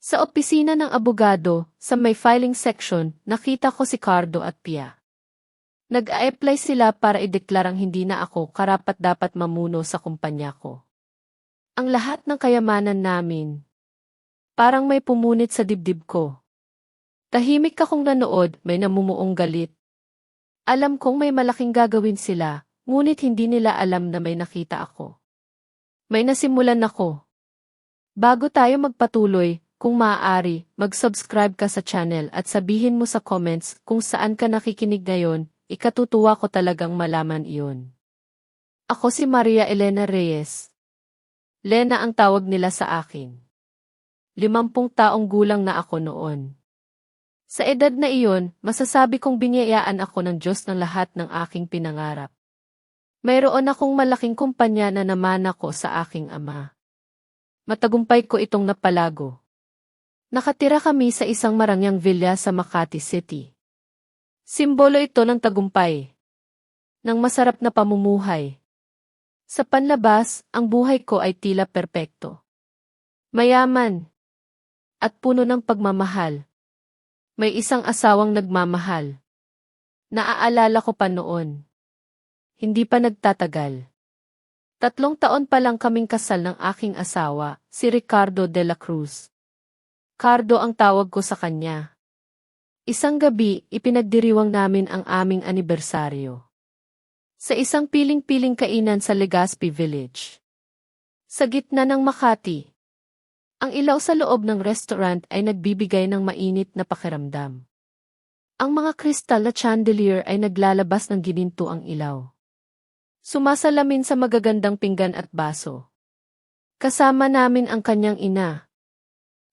Sa opisina ng abogado, sa may filing section, nakita ko si Cardo at Pia. Nag-a-apply sila para ideklarang hindi na ako karapat-dapat mamuno sa kumpanya ko. Ang lahat ng kayamanan namin. Parang may pumunit sa dibdib ko. Tahimik akong nanood, may namumuong galit. Alam kong may malaking gagawin sila, ngunit hindi nila alam na may nakita ako. May nasimulan ako. Bago tayo magpatuloy, kung maaari, mag-subscribe ka sa channel at sabihin mo sa comments kung saan ka nakikinig ngayon, ikatutuwa ko talagang malaman iyon. Ako si Maria Elena Reyes. Lena ang tawag nila sa akin. 50 taong gulang na ako noon. Sa edad na iyon, masasabi kong biniyayaan ako ng Diyos ng lahat ng aking pinangarap. Mayroon akong malaking kumpanya na namana ko sa aking ama. Matagumpay ko itong napalago. Nakatira kami sa isang marangyang villa sa Makati City. Simbolo ito ng tagumpay. Ng masarap na pamumuhay. Sa panlabas, ang buhay ko ay tila perpekto. Mayaman. At puno ng pagmamahal. May isang asawang nagmamahal. Naaalala ko pa noon. Hindi pa nagtatagal. 3 taon pa lang kaming kasal ng aking asawa, si Ricardo de la Cruz. Cardo ang tawag ko sa kanya. Isang gabi, ipinagdiriwang namin ang aming anibersaryo. Sa isang piling-piling kainan sa Legazpi Village. Sa gitna ng Makati. Ang ilaw sa loob ng restaurant ay nagbibigay ng mainit na pakiramdam. Ang mga kristal na chandelier ay naglalabas ng ginintuang ilaw. Sumasalamin sa magagandang pinggan at baso. Kasama namin ang kanyang ina.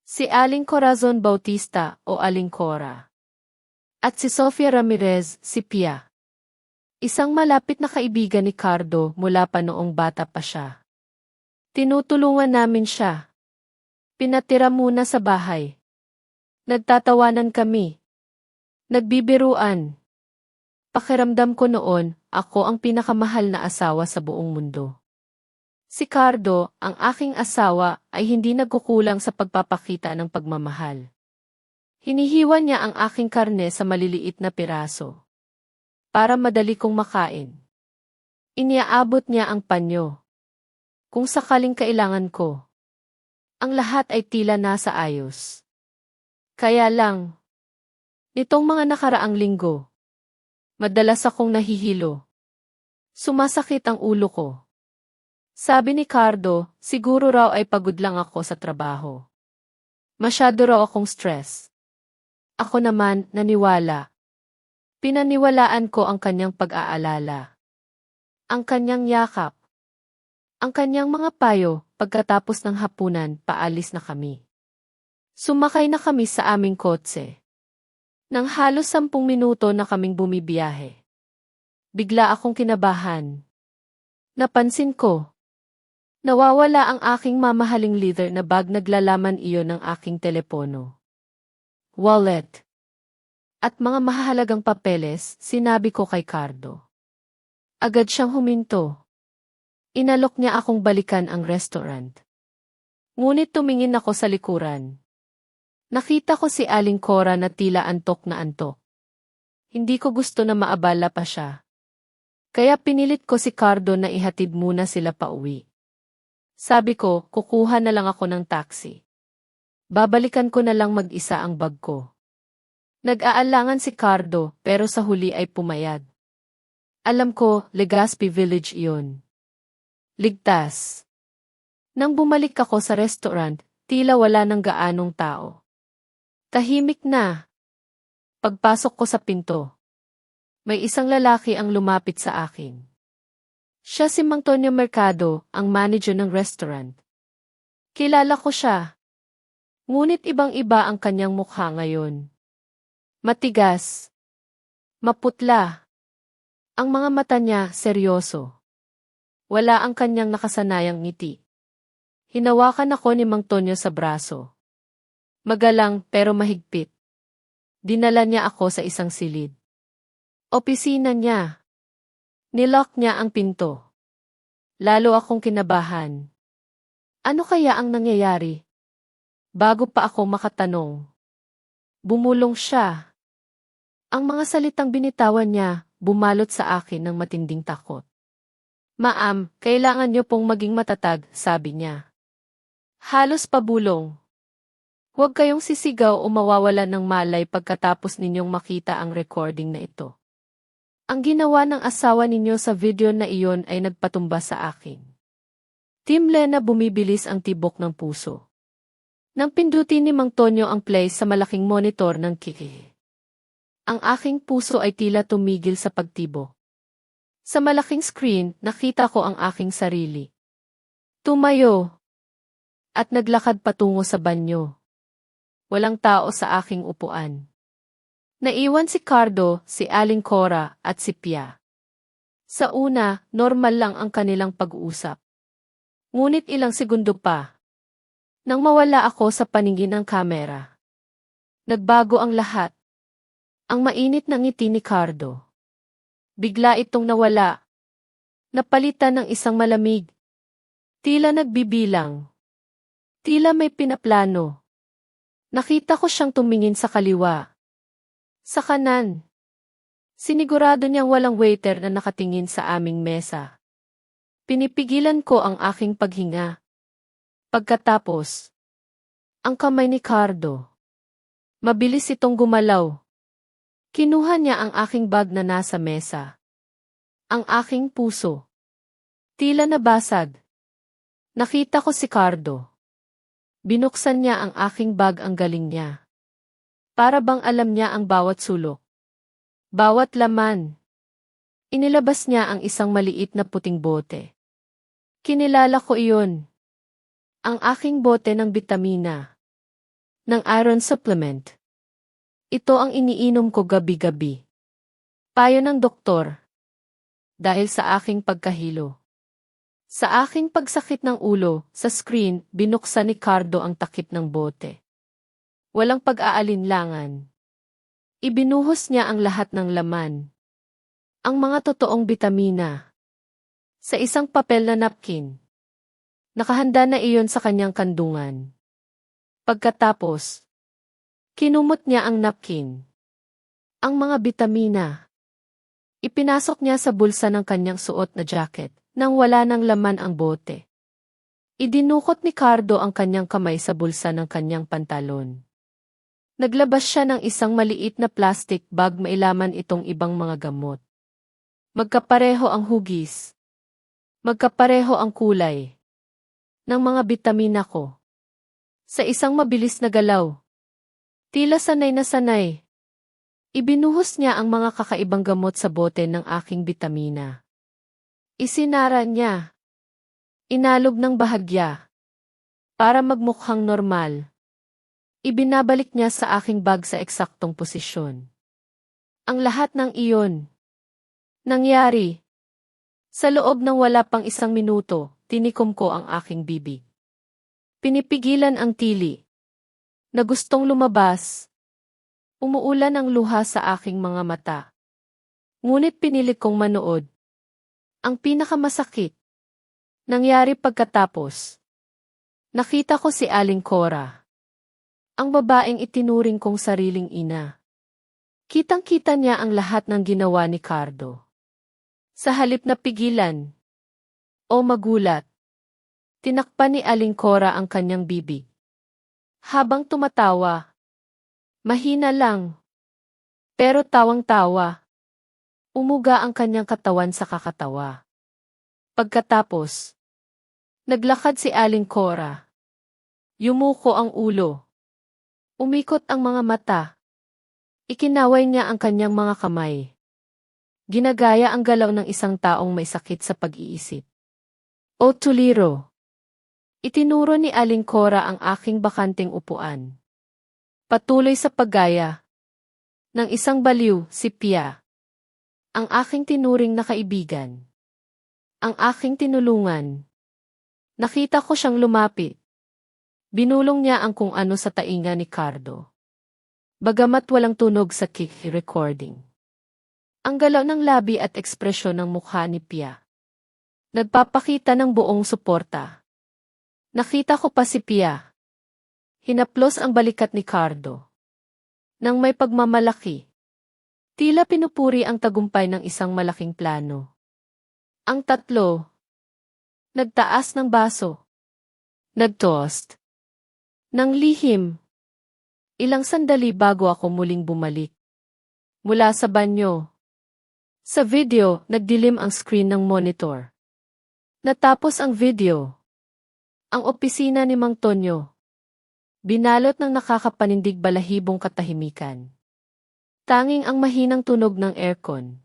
Si Aling Corazon Bautista o Aling Cora. At si Sofia Ramirez, si Pia. Isang malapit na kaibigan ni Cardo mula pa noong bata pa siya. Tinutulungan namin siya. Pinatira muna sa bahay. Nagtatawanan kami. Nagbibiruan. Pakiramdam ko noon, ako ang pinakamahal na asawa sa buong mundo. Si Cardo, ang aking asawa, ay hindi nagkukulang sa pagpapakita ng pagmamahal. Hinihiwa niya ang aking karne sa maliliit na piraso. Para madali kong makain. Iniaabot niya ang panyo. Kung sakaling kailangan ko. Ang lahat ay tila nasa ayos. Kaya lang, nitong mga nakaraang linggo, madalas akong nahihilo. Sumasakit ang ulo ko. Sabi ni Cardo, siguro raw ay pagod lang ako sa trabaho. Masyado raw akong stress. Ako naman, naniwala. Pinaniwalaan ko ang kanyang pag-aalala. Ang kanyang yakap. Ang kanyang mga payo, pagkatapos ng hapunan, paalis na kami. Sumakay na kami sa aming kotse. Nang halos 10 minuto na kaming bumibiyahe. Bigla akong kinabahan. Napansin ko. Nawawala ang aking mamahaling leather na bag, naglalaman iyon ng aking telepono. Wallet. At mga mahahalagang papeles, sinabi ko kay Cardo. Agad siyang huminto. Inalok niya akong balikan ang restaurant. Ngunit tumingin ako sa likuran. Nakita ko si Aling Cora na tila antok na antok. Hindi ko gusto na maabala pa siya. Kaya pinilit ko si Cardo na ihatid muna sila pauwi. Sabi ko, kukuha na lang ako ng taxi. Babalikan ko na lang mag-isa ang bag ko. Nag-aalangan si Cardo, pero sa huli ay pumayag. Alam ko, Legazpi Village iyon. Ligtas. Nang bumalik ako sa restaurant, tila wala ng gaanong tao. Tahimik na. Pagpasok ko sa pinto, may isang lalaki ang lumapit sa akin. Siya si Mang Tonyo Mercado, ang manager ng restaurant. Kilala ko siya. Ngunit ibang-iba ang kanyang mukha ngayon. Matigas. Maputla. Ang mga mata niya seryoso. Wala ang kanyang nakasanayang ngiti. Hinawakan ako ni Mang Tonyo sa braso. Magalang pero mahigpit. Dinala niya ako sa isang silid. Opisina niya. Nilock niya ang pinto. Lalo akong kinabahan. Ano kaya ang nangyayari? Bago pa ako makatanong, bumulong siya. Ang mga salitang binitawan niya, bumalot sa akin ng matinding takot. Ma'am, kailangan niyo pong maging matatag, sabi niya. Halos pabulong. Huwag kayong sisigaw o mawawalan ng malay pagkatapos ninyong makita ang recording na ito. Ang ginawa ng asawa ninyo sa video na iyon ay nagpatumba sa akin. Team Lena, bumibilis ang tibok ng puso. Nang pindutin ni Mang Tonyo ang play sa malaking monitor ng Kiki. Ang aking puso ay tila tumigil sa pagtibok. Sa malaking screen, nakita ko ang aking sarili. Tumayo. At naglakad patungo sa banyo. Walang tao sa aking upuan. Naiwan si Cardo, si Aling Cora, at si Pia. Sa una, normal lang ang kanilang pag-uusap. Ngunit ilang segundo pa. Nang mawala ako sa paningin ng kamera. Nagbago ang lahat. Ang mainit na ngiti ni Cardo. Bigla itong nawala. Napalitan ng isang malamig. Tila nagbibilang. Tila may pinaplano. Nakita ko siyang tumingin sa kaliwa. Sa kanan. Sinigurado niyang walang waiter na nakatingin sa aming mesa. Pinipigilan ko ang aking paghinga. Pagkatapos, ang kamay ni Cardo. Mabilis itong gumalaw. Kinuha niya ang aking bag na nasa mesa. Ang aking puso. Tila nabasag. Nakita ko si Cardo. Binuksan niya ang aking bag, ang galing niya. Para bang alam niya ang bawat sulok. Bawat laman. Inilabas niya ang isang maliit na puting bote. Kinilala ko iyon. Ang aking bote ng bitamina. Ng iron supplement. Ito ang iniinom ko gabi-gabi. Payo ng doktor. Dahil sa aking pagkahilo. Sa aking pagsakit ng ulo, sa screen, binuksan ni Cardo ang takip ng bote. Walang pag-aalinlangan. Ibinuhos niya ang lahat ng laman. Ang mga totoong bitamina. Sa isang papel na napkin. Nakahanda na iyon sa kanyang kandungan. Pagkatapos, kinumot niya ang napkin. Ang mga bitamina. Ipinasok niya sa bulsa ng kanyang suot na jacket, nang wala ng laman ang bote. Idinukot ni Cardo ang kanyang kamay sa bulsa ng kanyang pantalon. Naglabas siya ng isang maliit na plastic bag, mailaman itong ibang mga gamot. Magkapareho ang hugis. Magkapareho ang kulay. Ng mga bitamina ko. Sa isang mabilis na galaw. Tila sanay na sanay. Ibinuhos niya ang mga kakaibang gamot sa bote ng aking bitamina. Isinara niya. Inalog ng bahagya. Para magmukhang normal. Ibinabalik niya sa aking bag sa eksaktong posisyon. Ang lahat ng iyon. Nangyari. Sa loob ng wala pang isang minuto. Tinikom ko ang aking bibig. Pinipigilan ang tili. Na gustong lumabas. Umuulan ang luha sa aking mga mata. Ngunit pinilit kong manood. Ang pinakamasakit. Nangyari pagkatapos. Nakita ko si Aling Cora. Ang babaeng itinuring kong sariling ina. Kitang-kita niya ang lahat ng ginawa ni Cardo. Sa halip na pigilan. O magulat. Tinakpan ni Aling Cora ang kanyang bibig. Habang tumatawa. Mahina lang. Pero tawang-tawa. Umuga ang kanyang katawan sa kakatawa. Pagkatapos. Naglakad si Aling Cora. Yumuko ang ulo. Umikot ang mga mata. Ikinaway niya ang kanyang mga kamay. Ginagaya ang galaw ng isang taong may sakit sa pag-iisip. O tuliro. Itinuro ni Aling Cora ang aking bakanting upuan. Patuloy sa paggaya. Ng isang baliw, si Pia. Ang aking tinuring na kaibigan. Ang aking tinulungan. Nakita ko siyang lumapit. Binulong niya ang kung ano sa tainga ni Cardo. Bagamat walang tunog sa recording. Ang galaw ng labi at ekspresyon ng mukha ni Pia. Nagpapakita ng buong suporta. Nakita ko pa si Pia. Hinaplos ang balikat ni Cardo. Nang may pagmamalaki. Tila pinupuri ang tagumpay ng isang malaking plano. Ang tatlo. Nagtaas ng baso. Nagtoast. Nang lihim. Ilang sandali bago ako muling bumalik. Mula sa banyo. Sa video, nagdilim ang screen ng monitor. Natapos ang video. Ang opisina ni Mang Tonyo. Binalot ng nakakapanindig balahibong katahimikan. Tanging ang mahinang tunog ng aircon.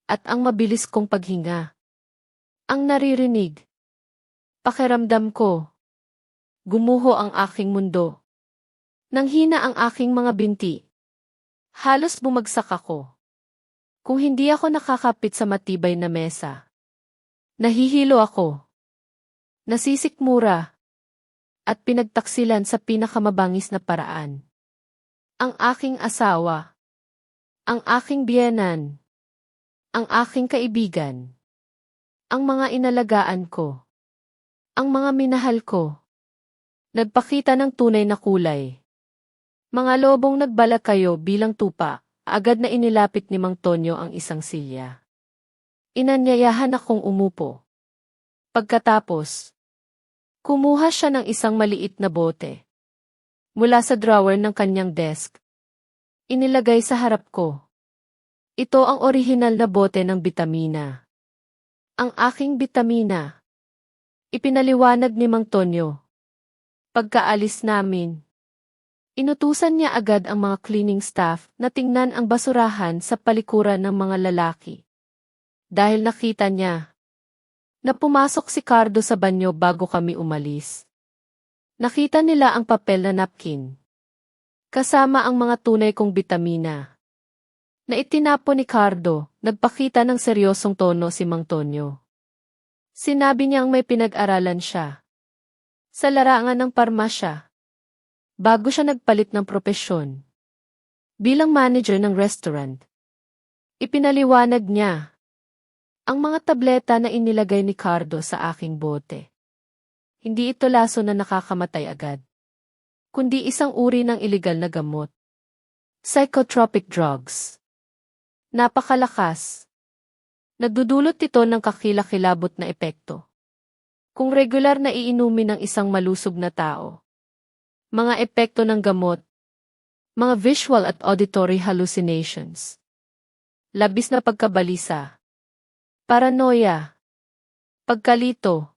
At ang mabilis kong paghinga. Ang naririnig. Pakiramdam ko. Gumuho ang aking mundo. Nanghina ang aking mga binti. Halos bumagsak ako. Kung hindi ako nakakapit sa matibay na mesa. Nahihilo ako. Nasisikmura. At pinagtaksilan sa pinakamabangis na paraan. Ang aking asawa. Ang aking biyenan. Ang aking kaibigan. Ang mga inalagaan ko. Ang mga minahal ko. Nagpakita ng tunay na kulay. Mga lobong nagbalakayo bilang tupa, agad na inilapit ni Mang Tonyo ang isang silya. Inanyayahan akong umupo. Pagkatapos, kumuha siya ng isang maliit na bote. Mula sa drawer ng kanyang desk. Inilagay sa harap ko. Ito ang orihinal na bote ng bitamina. Ang aking bitamina. Ipinaliwanag ni Mang Tonyo. Pagkaalis namin. Inutusan niya agad ang mga cleaning staff na tingnan ang basurahan sa palikuran ng mga lalaki. Dahil nakita niya na pumasok si Cardo sa banyo bago kami umalis. Nakita nila ang papel na napkin. Kasama ang mga tunay kong bitamina. Na itinapo ni Cardo, nagpakita ng seryosong tono si Mang Tonyo. Sinabi niyang may pinag-aralan siya. Sa larangan ng parmasya. Bago siya nagpalit ng propesyon. Bilang manager ng restaurant. Ipinaliwanag niya. Ang mga tableta na inilagay ni Cardo sa aking bote. Hindi ito laso na nakakamatay agad. Kundi isang uri ng iligal na gamot. Psychotropic drugs. Napakalakas. Nagdudulot ito ng kakilakilabot na epekto. Kung regular na iinumin ng isang malusog na tao. Mga epekto ng gamot. Mga visual at auditory hallucinations. Labis na pagkabalisa. Paranoia. Pagkalito.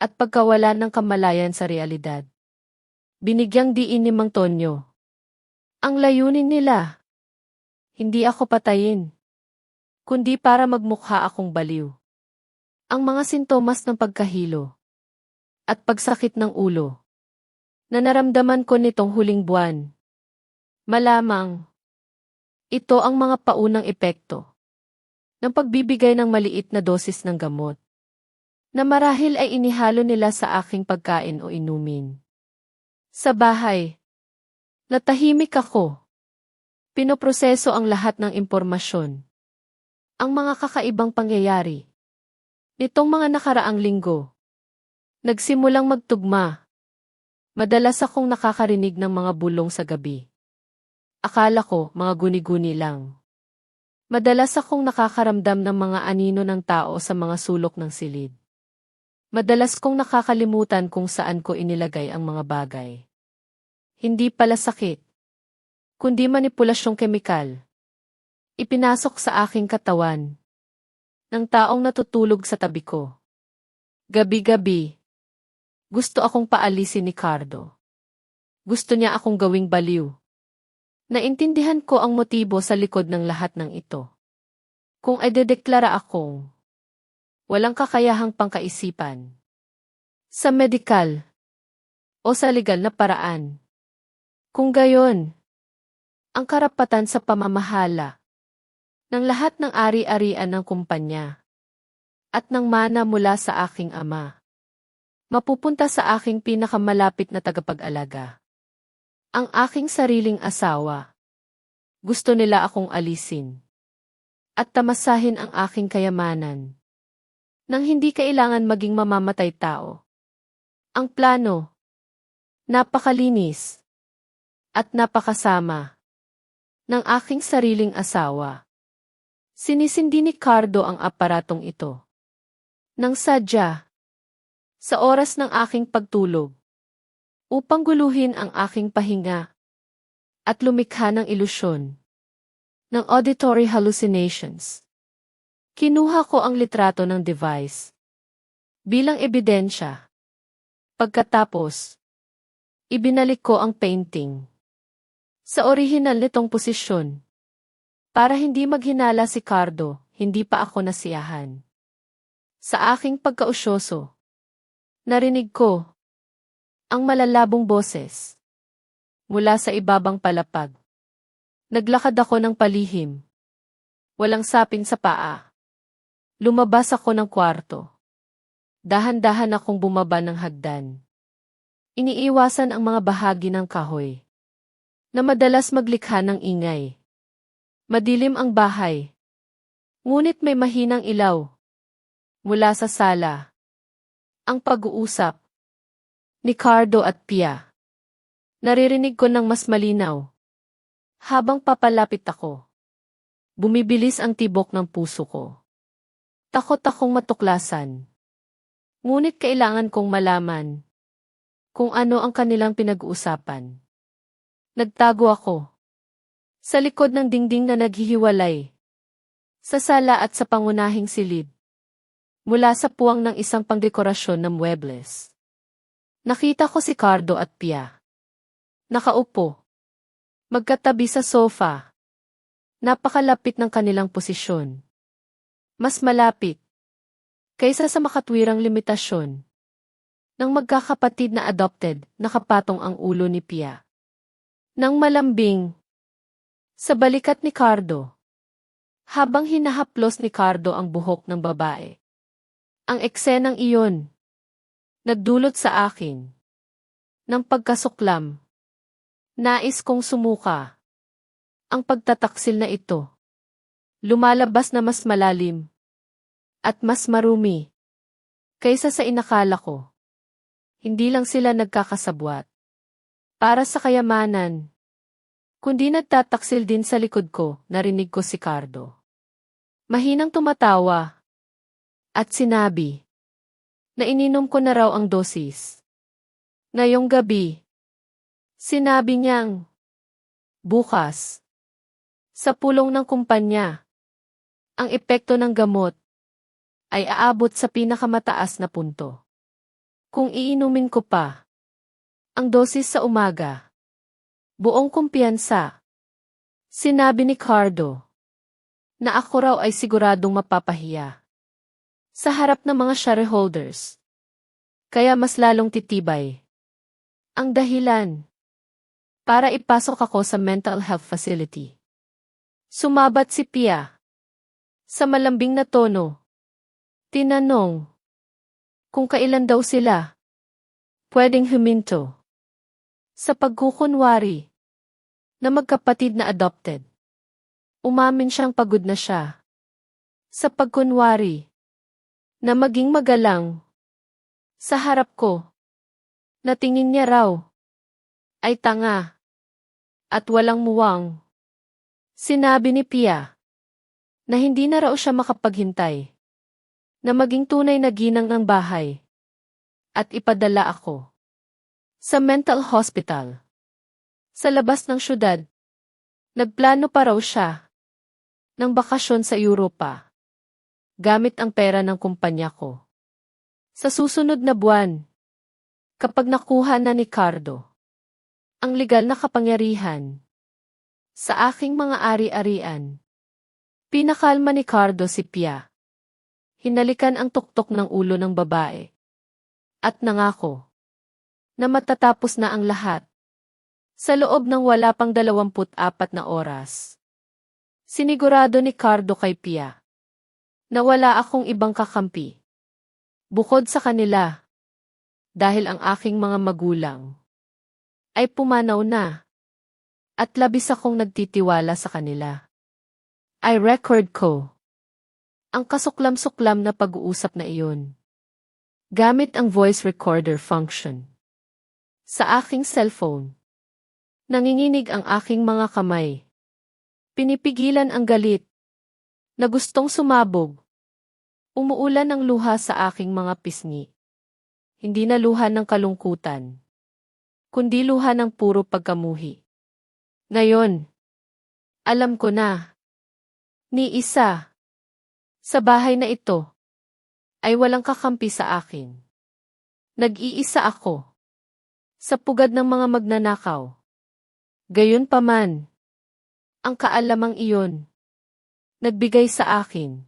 At pagkawala ng kamalayan sa realidad. Binigyang diin ni Mang Tonyo. Ang layunin nila. Hindi ako patayin. Kundi para magmukha akong baliw. Ang mga sintomas ng pagkahilo. At pagsakit ng ulo. Na naramdaman ko nitong huling buwan. Malamang. Ito ang mga paunang epekto. Ng pagbibigay ng maliit na dosis ng gamot. Na marahil ay inihalo nila sa aking pagkain o inumin. Sa bahay. Natahimik ako. Pinoproseso ang lahat ng impormasyon. Ang mga kakaibang pangyayari. Nitong mga nakaraang linggo. Nagsimulang magtugma. Madalas akong nakakarinig ng mga bulong sa gabi. Akala ko mga guni-guni lang. Madalas akong nakakaramdam ng mga anino ng tao sa mga sulok ng silid. Madalas kong nakakalimutan kung saan ko inilagay ang mga bagay. Hindi pala sakit. Kundi manipulasyong kemikal. Ipinasok sa aking katawan. Ng taong natutulog sa tabi ko. Gabi-gabi. Gusto akong paalisin ni Cardo. Gusto niya akong gawing baliw. Naintindihan ko ang motibo sa likod ng lahat ng ito. Kung idedeklara akong walang kakayahang pangkaisipan. Sa medikal. O sa legal na paraan. Kung gayon, ang karapatan sa pamamahala ng lahat ng ari-arian ng kumpanya at ng mana mula sa aking ama. Mapupunta sa aking pinakamalapit na tagapag-alaga. Ang aking sariling asawa. Gusto nila akong alisin. At tamasahin ang aking kayamanan. Nang hindi kailangan maging mamamatay tao. Ang plano. Napakalinis at napakasama ng aking sariling asawa. Sinisindi ni Cardo ang aparatong ito. Nang sadya, sa oras ng aking pagtulog, upang guluhin ang aking pahinga at lumikha ng ilusyon ng auditory hallucinations. Kinuha ko ang litrato ng device bilang ebidensya. Pagkatapos, ibinalik ko ang painting sa orihinal nitong posisyon. Para hindi maghinala si Cardo, hindi pa ako nasiyahan. Sa aking pagkausyoso, narinig ko ang malalabong boses mula sa ibabang palapag. Naglakad ako ng palihim. Walang sapin sa paa. Lumabas ako ng kwarto. Dahan-dahan akong bumaba ng hagdan. Iniiwasan ang mga bahagi ng kahoy na madalas maglikha ng ingay. Madilim ang bahay. Ngunit may mahinang ilaw mula sa sala. Ang pag-uusap ni Cardo at Pia. Naririnig ko ng mas malinaw. Habang papalapit ako, bumibilis ang tibok ng puso ko. Takot akong matuklasan. Ngunit kailangan kong malaman kung ano ang kanilang pinag-uusapan. Nagtago ako sa likod ng dingding na naghihiwalay sa sala at sa pangunahing silid mula sa puwang ng isang pangdekorasyon ng muebles. Nakita ko si Cardo at Pia. Nakaupo, magkatabi sa sofa. Napakalapit ng kanilang posisyon. Mas malapit kaysa sa makatwirang limitasyon ng magkakapatid na adopted, nakapatong ang ulo ni Pia. Nang malambing sa balikat ni Cardo, habang hinahaplos ni Cardo ang buhok ng babae. Ang eksenang iyon nagdulot sa akin ng pagkasuklam. Nais kong sumuka. Ang pagtataksil na ito lumalabas na mas malalim at mas marumi kaysa sa inakala ko. Hindi lang sila nagkakasabwat para sa kayamanan, kundi nagtataksil din sa likod ko. Narinig ko si Cardo. Mahinang tumatawa at sinabi na ininom ko na raw ang dosis. Ngayong gabi, sinabi niyang, bukas, sa pulong ng kumpanya, ang epekto ng gamot ay aabot sa pinakamataas na punto. Kung iinumin ko pa ang dosis sa umaga, buong kumpiyansa, sinabi ni Cardo, na ako raw ay siguradong mapapahiya sa harap ng mga shareholders. Kaya mas lalong titibay ang dahilan para ipasok ako sa mental health facility. Sumabat si Pia sa malambing na tono. Tinanong kung kailan daw sila pwedeng huminto sa pagkukunwari na magkapatid na adopted. Umamin siyang pagod na siya sa pagkunwari na maging magalang sa harap ko. Natingin niya raw ay tanga at walang muwang. Sinabi ni Pia na hindi na raw siya makapaghintay na maging tunay na ginang ng bahay at ipadala ako sa mental hospital. Sa labas ng syudad, nagplano pa raw siya ng bakasyon sa Europa gamit ang pera ng kumpanya ko. Sa susunod na buwan, kapag nakuha na ni Cardo ang legal na kapangyarihan sa aking mga ari-arian, pinakalma ni Cardo si Pia. Hinalikan ang tuktok ng ulo ng babae at nangako na matatapos na ang lahat sa loob ng wala pang 24 na oras. Sinigurado ni Cardo kay Pia na wala akong ibang kakampi bukod sa kanila dahil ang aking mga magulang ay pumanaw na at labis akong nagtitiwala sa kanila. I record ko ang kasuklam-suklam na pag-uusap na iyon gamit ang voice recorder function. Sa aking cellphone. Nanginginig ang aking mga kamay. Pinipigilan ang galit na gustong sumabog. Umuulan ng luha sa aking mga pisngi. Hindi na luha ng kalungkutan, kundi luha ng puro pagkamuhi. Ngayon, alam ko na. Ni isa. Sa bahay na ito, ay walang kakampi sa akin. Nag-iisa ako. Sa pugad ng mga magnanakaw. Gayunpaman, ang kaalamang iyon, nagbigay sa akin.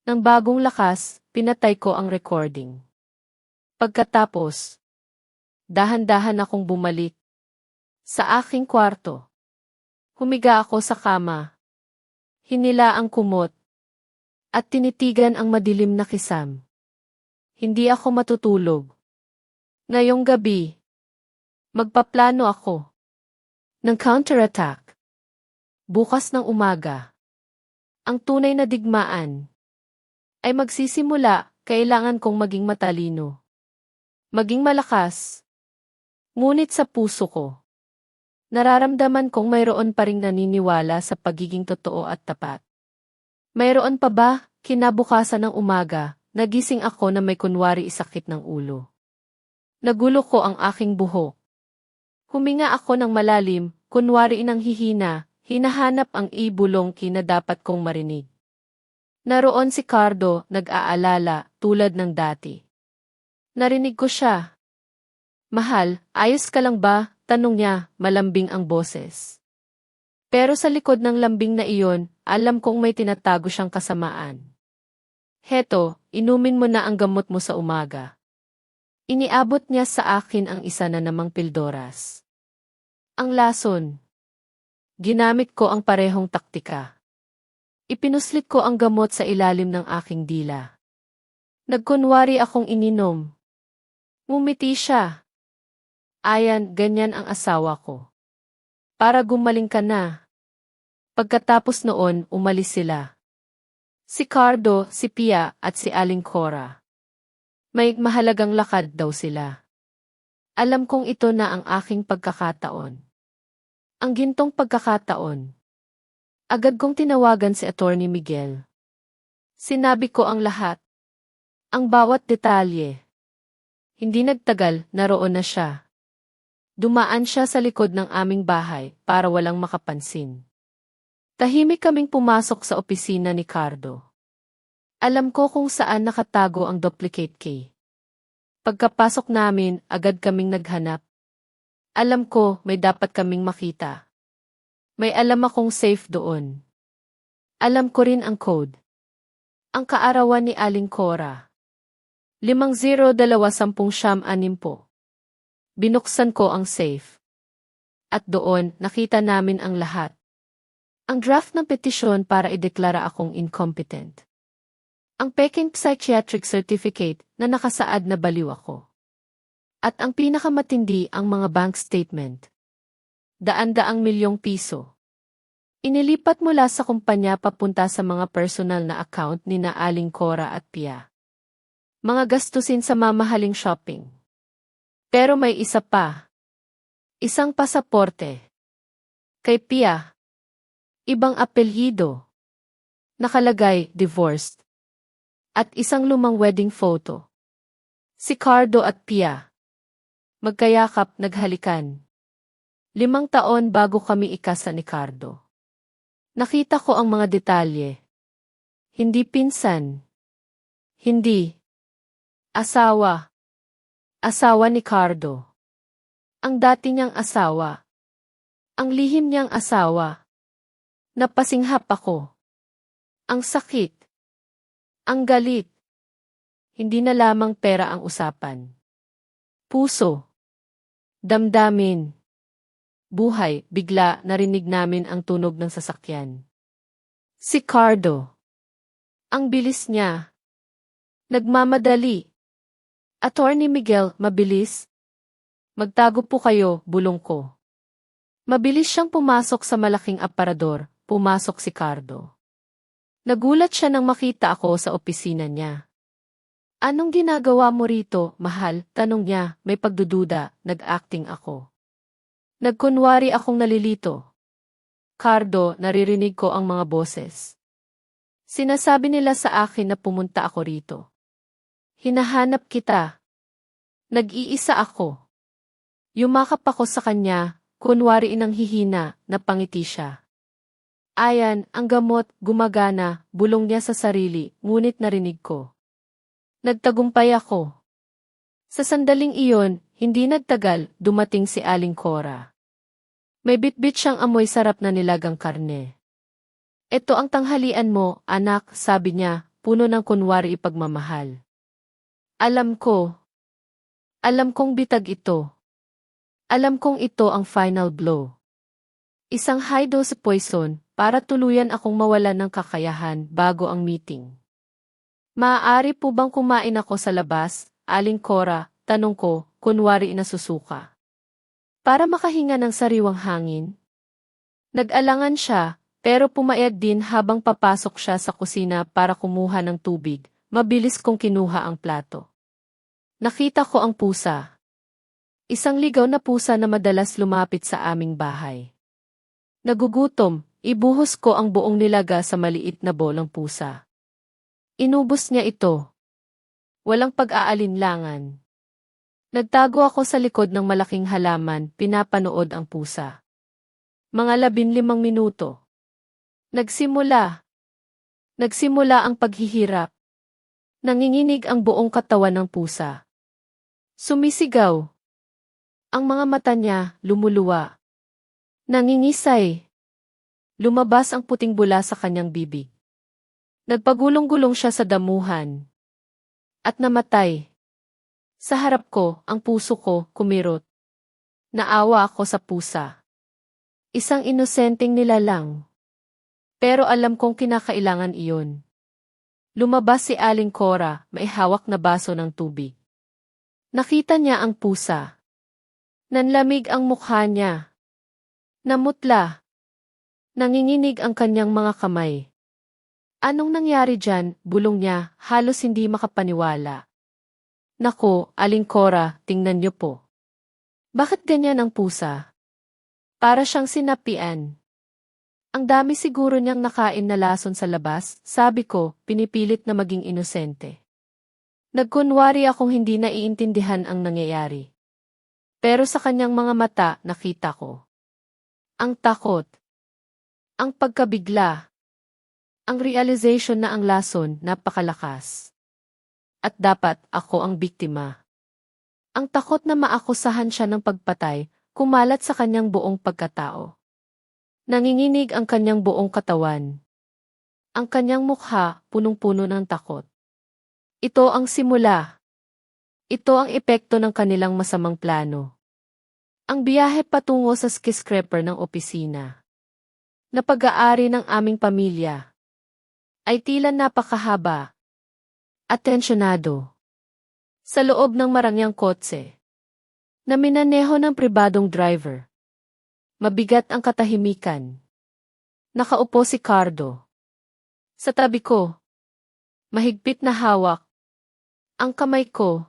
Ng bagong lakas, pinatay ko ang recording. Pagkatapos, dahan-dahan akong bumalik sa aking kwarto. Humiga ako sa kama. Hinila ang kumot. At tinitigan ang madilim na kisam. Hindi ako matutulog. Ngayong gabi, magpaplano ako ng counterattack. Bukas ng umaga, ang tunay na digmaan ay magsisimula. Kailangan kong maging matalino. Maging malakas. Ngunit sa puso ko, nararamdaman kong mayroon pa ring naniniwala sa pagiging totoo at tapat. Mayroon pa ba? Kinabukasan ng umaga, nagising ako na may kunwari sakit ng ulo. Nagulo ko ang aking buhok. Huminga ako ng malalim, kunwari inanghihina, hinahanap ang ibulong na dapat kong marinig. Naroon si Cardo, nag-aalala, tulad ng dati. Narinig ko siya. Mahal, ayos ka lang ba? Tanong niya, malambing ang boses. Pero sa likod ng lambing na iyon, alam kong may tinatago siyang kasamaan. Heto, inumin mo na ang gamot mo sa umaga. Iniabot niya sa akin ang isa na namang pildoras. Ang lason. Ginamit ko ang parehong taktika. Ipinuslit ko ang gamot sa ilalim ng aking dila. Nagkunwari akong ininom. Ngumiti siya. Ayan, ganyan ang asawa ko. Para gumaling ka na. Pagkatapos noon, umalis sila. Si Cardo, si Pia, at si Aling Cora. May mahalagang lakad daw sila. Alam kong ito na ang aking pagkakataon. Ang gintong pagkakataon. Agad kong tinawagan si Attorney Miguel. Sinabi ko ang lahat. Ang bawat detalye. Hindi nagtagal, naroon na siya. Dumaan siya sa likod ng aming bahay para walang makapansin. Tahimik kaming pumasok sa opisina ni Cardo. Alam ko kung saan nakatago ang duplicate key. Pagkapasok namin, agad kaming naghanap. Alam ko, may dapat kaming makita. May alam akong safe doon. Alam ko rin ang code. Ang kaarawan ni Aling Cora. 502010 po. Binuksan ko ang safe. At doon, nakita namin ang lahat. Ang draft ng petisyon para ideklara akong incompetent. Ang peking psychiatric certificate na nakasaad na baliw ako. At ang pinakamatindi ang mga bank statement. Daan-daang milyong piso. Inilipat mula sa kumpanya papunta sa mga personal na account ni na Aling Cora at Pia. Mga gastusin sa mamahaling shopping. Pero may isa pa. Isang pasaporte. Kay Pia. Ibang apelyido. Nakalagay, divorced. At isang lumang wedding photo. Si Cardo at Pia. Magkayakap, naghalikan. 5 taon bago kami ikasal ni Cardo. Nakita ko ang mga detalye. Hindi pinsan. Hindi. Asawa. Asawa ni Cardo. Ang dati niyang asawa. Ang lihim niyang asawa. Napasinghap ako. Ang sakit. Ang galit. Hindi na lamang pera ang usapan. Puso. Damdamin. Buhay, bigla narinig namin ang tunog ng sasakyan. Si Cardo. Ang bilis niya. Nagmamadali. Attorney Miguel, mabilis. Magtago po kayo, bulong ko. Mabilis siyang pumasok sa malaking aparador, pumasok si Cardo. Nagulat siya nang makita ako sa opisina niya. Anong ginagawa mo rito, mahal? Tanong niya, may pagdududa, nag-acting ako. Nagkunwari akong nalilito. Cardo, naririnig ko ang mga boses. Sinasabi nila sa akin na pumunta ako rito. Hinahanap kita. Nag-iisa ako. Yumakap ako sa kanya, kunwari inanghihina, napangiti siya. Ayan, ang gamot, gumagana, bulong niya sa sarili, ngunit narinig ko. Nagtagumpay ako. Sa sandaling iyon, hindi nagtagal, dumating si Aling Cora. May bitbit siyang amoy sarap na nilagang karne. Ito ang tanghalian mo, anak, sabi niya, puno ng kunwari ipagmamahal. Alam ko. Alam kong bitag ito. Alam kong ito ang final blow. Isang high-dose poison para tuluyan akong mawalan ng kakayahan bago ang meeting. Maaari po bang kumain ako sa labas, Aling Cora? Tanong ko, kunwari inasusuka. Para makahinga ng sariwang hangin. Nag-alangan siya, pero pumayag din habang papasok siya sa kusina para kumuha ng tubig. Mabilis kong kinuha ang plato. Nakita ko ang pusa. Isang ligaw na pusa na madalas lumapit sa aming bahay. Nagugutom, ibuhos ko ang buong nilaga sa maliit na bolang pusa. Inubos niya ito. Walang pag-aalinlangan. Nagtago ako sa likod ng malaking halaman, pinapanood ang pusa. Mga 15 minuto. Nagsimula ang paghihirap. Nanginginig ang buong katawan ng pusa. Sumisigaw. Ang mga mata niya, lumuluwa. Nangingisay. Lumabas ang puting bula sa kanyang bibig. Nagpagulong-gulong siya sa damuhan. At namatay. Sa harap ko, ang puso ko, kumirot. Naawa ako sa pusa. Isang inosenteng nilalang. Pero alam kong kinakailangan iyon. Lumabas si Aling Cora, may hawak na baso ng tubig. Nakita niya ang pusa. Nanlamig ang mukha niya. Namutla. Nanginginig ang kanyang mga kamay. Anong nangyari dyan? Bulong niya, halos hindi makapaniwala. Nako, Aling Cora, tingnan niyo po. Bakit ganyan ang pusa? Para siyang sinapian. Ang dami siguro niyang nakain na lason sa labas, sabi ko, pinipilit na maging inosente. Nagkunwari akong hindi naiintindihan ang nangyayari. Pero sa kanyang mga mata, nakita ko. Ang takot. Ang pagkabigla. Ang realization na ang lason napakalakas. At dapat ako ang biktima. Ang takot na maakusahan siya ng pagpatay, kumalat sa kanyang buong pagkatao. Nanginginig ang kanyang buong katawan. Ang kanyang mukha, punong-puno ng takot. Ito ang simula. Ito ang epekto ng kanilang masamang plano. Ang biyahe patungo sa skyscraper ng opisina. Na pag-aari ng aming pamilya. Ay tila napakahaba. Atensyonado. Sa loob ng marangyang kotse. Na minaneho ng pribadong driver. Mabigat ang katahimikan. Nakaupo si Cardo. Sa tabi ko. Mahigpit na hawak. Ang kamay ko.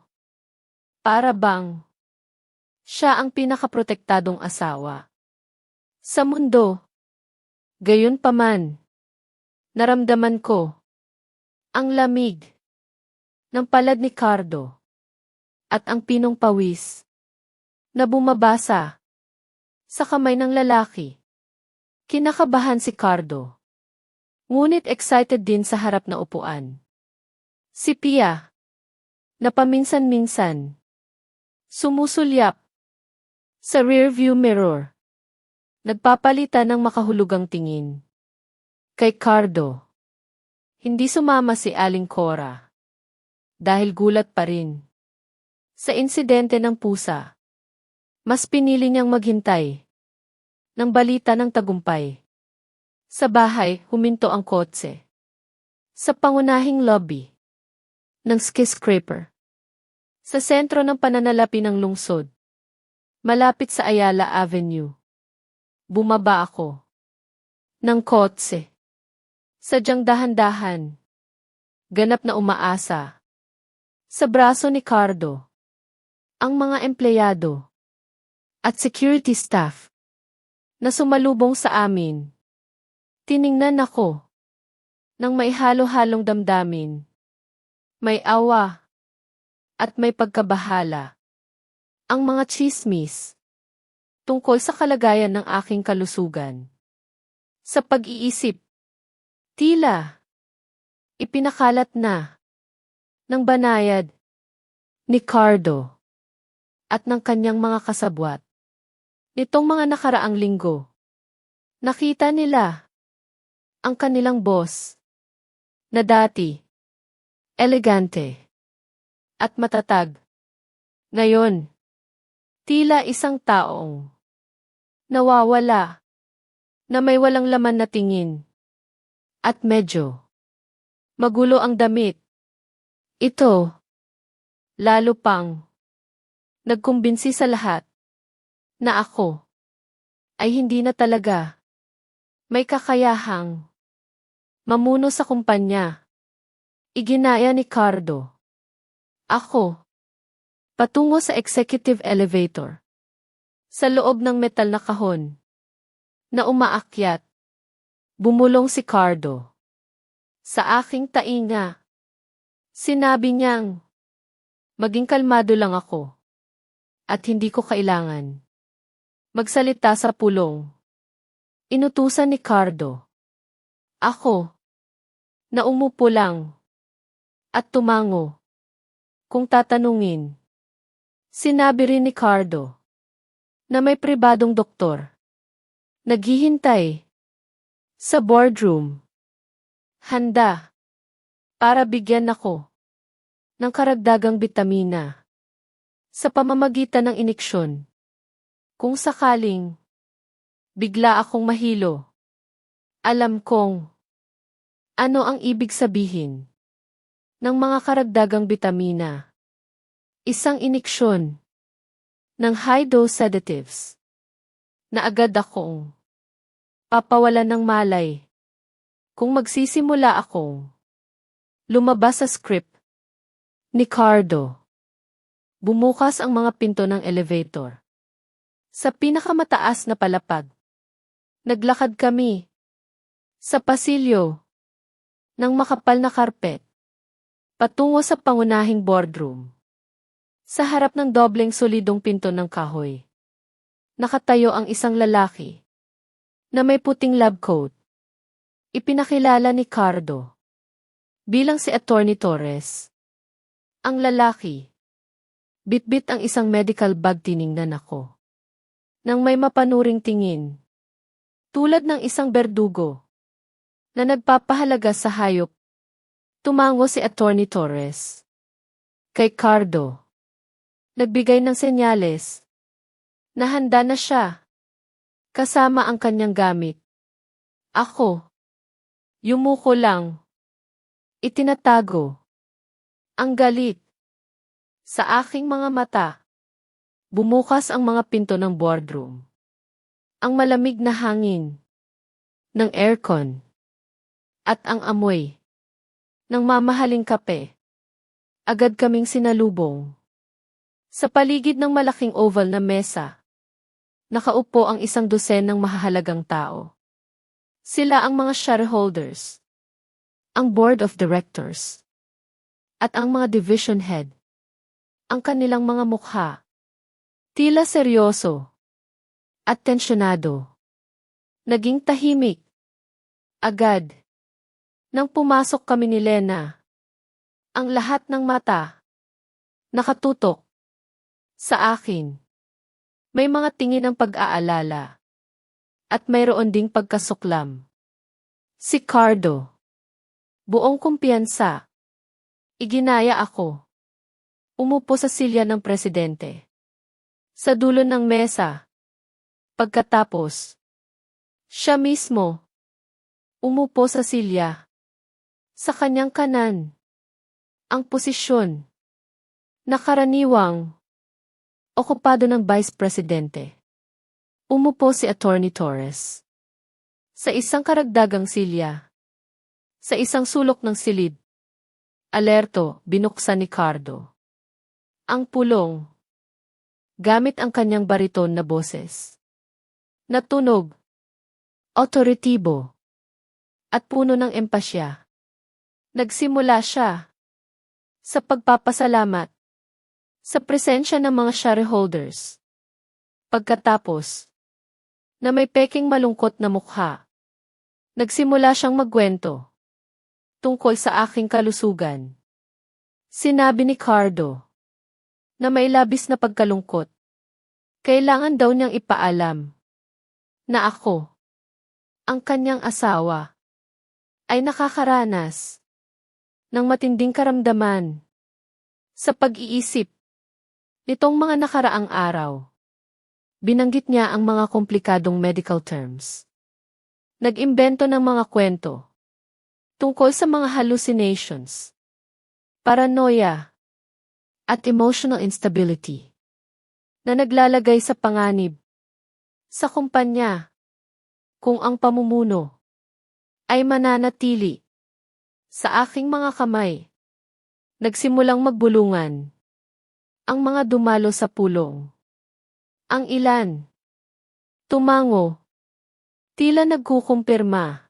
Para bang. Siya ang pinakaprotektadong asawa. Sa mundo. Gayunpaman. Naramdaman ko. Ang lamig. Ng palad ni Cardo. At ang pinong pawis. Na bumabasa. Sa kamay ng lalaki. Kinakabahan si Cardo. Ngunit excited din sa harap na upuan. Si Pia. Na paminsan-minsan. Sumusulyap. Sa rearview mirror. Nagpapalitan ng makahulugang tingin. Kay Cardo. Hindi sumama si Aling Cora. Dahil gulat pa rin. Sa insidente ng pusa. Mas pinili niyang maghintay. Ng balita ng tagumpay. Sa bahay, huminto ang kotse. Sa pangunahing lobby. Ng skyscraper. Sa sentro ng pananalapi ng lungsod. Malapit sa Ayala Avenue. Bumaba ako. Ng kotse. Sadyang dahan-dahan. Ganap na umaasa. Sa braso ni Cardo, ang mga empleyado at security staff na sumalubong sa amin. Tiningnan ako ng may halo-halong damdamin, may awa at may pagkabahala. Ang mga tsismis tungkol sa kalagayan ng aking kalusugan. Sa pag-iisip, tila ipinakalat na ng banayad ni Cardo at ng kanyang mga kasabwat. Nitong mga nakaraang linggo, nakita nila ang kanilang boss na dati elegante at matatag. Ngayon, tila isang taong nawawala na may walang laman na tingin at medyo magulo ang damit. Ito, lalo pang nagkumbinsi sa lahat na ako ay hindi na talaga may kakayahang mamuno sa kumpanya. Iginaya ni Cardo ako patungo sa executive elevator. Sa loob ng metal na kahon na umaakyat, bumulong si Cardo sa aking tainga. Sinabi niyang, maging kalmado lang ako at hindi ko kailangan magsalita sa pulong. Inutusan ni Cardo ako na umupo lang at tumango kung tatanungin. Sinabi rin ni Cardo na may pribadong doktor naghihintay sa boardroom. Handa para bigyan ako ng karagdagang bitamina sa pamamagitan ng iniksyon. Kung sakaling bigla akong mahilo, alam kong ano ang ibig sabihin ng mga karagdagang bitamina. Isang iniksyon ng high-dose sedatives na agad akong papawalan ng malay kung magsisimula akong lumabas sa script ni Cardo. Bumukas ang mga pinto ng elevator. Sa pinakamataas na palapag, naglakad kami sa pasilyo ng makapal na karpet patungo sa pangunahing boardroom. Sa harap ng dobleng solidong pinto ng kahoy, nakatayo ang isang lalaki na may puting lab coat. Ipinakilala ni Cardo bilang si Attorney Torres. Ang lalaki, bitbit ang isang medical bag. Tiningnan ako nang may mapanuring tingin, tulad ng isang berdugo na nagpapahalaga sa hayop. Tumango si Attorney Torres kay Cardo. Nagbigay ng senyales na handa na siya kasama ang kanyang gamit. Ako, yumuko lang. Itinatago ang galit sa aking mga mata. Bumukas ang mga pinto ng boardroom. Ang malamig na hangin ng aircon at ang amoy ng mamahaling kape. Agad kaming sinalubong. Sa paligid ng malaking oval na mesa, nakaupo ang 100 ng mahahalagang tao. Sila ang mga shareholders, ang board of directors, at ang mga division head. Ang kanilang mga mukha, tila seryoso at tensyonado. Naging tahimik agad nang pumasok kami ni Lena. Ang lahat ng mata nakatutok sa akin. May mga tingin ng pag-aalala at mayroon ding pagkasuklam. Si Cardo, buong kumpiyansa. Iginaya ako. Umupo sa silya ng presidente. Sa dulo ng mesa. Pagkatapos, siya mismo umupo sa silya. Sa kanyang kanan, ang posisyon na karaniwang okupado ng Vice Presidente. Umupo si Attorney Torres sa isang karagdagang silya, sa isang sulok ng silid. Alerto, binuksan ni Cardo ang pulong gamit ang kanyang bariton na boses. Natunog, otoritibo, at puno ng empasya. Nagsimula siya sa pagpapasalamat sa presensya ng mga shareholders. Pagkatapos, na may peking malungkot na mukha, nagsimula siyang magkwento tungkol sa aking kalusugan. Sinabi ni Cardo na may labis na pagkalungkot. Kailangan daw niyang ipaalam na ako, ang kanyang asawa, ay nakakaranas ng matinding karamdaman sa pag-iisip nitong mga nakaraang araw. Binanggit niya ang mga komplikadong medical terms. Nag-imbento ng mga kwento tungkol sa mga hallucinations, paranoia, at emotional instability na naglalagay sa panganib sa kumpanya kung ang pamumuno ay mananatili sa aking mga kamay. Nagsimulang magbulungan ang mga dumalo sa pulong. Ang ilan tumango, tila nagkukumpirma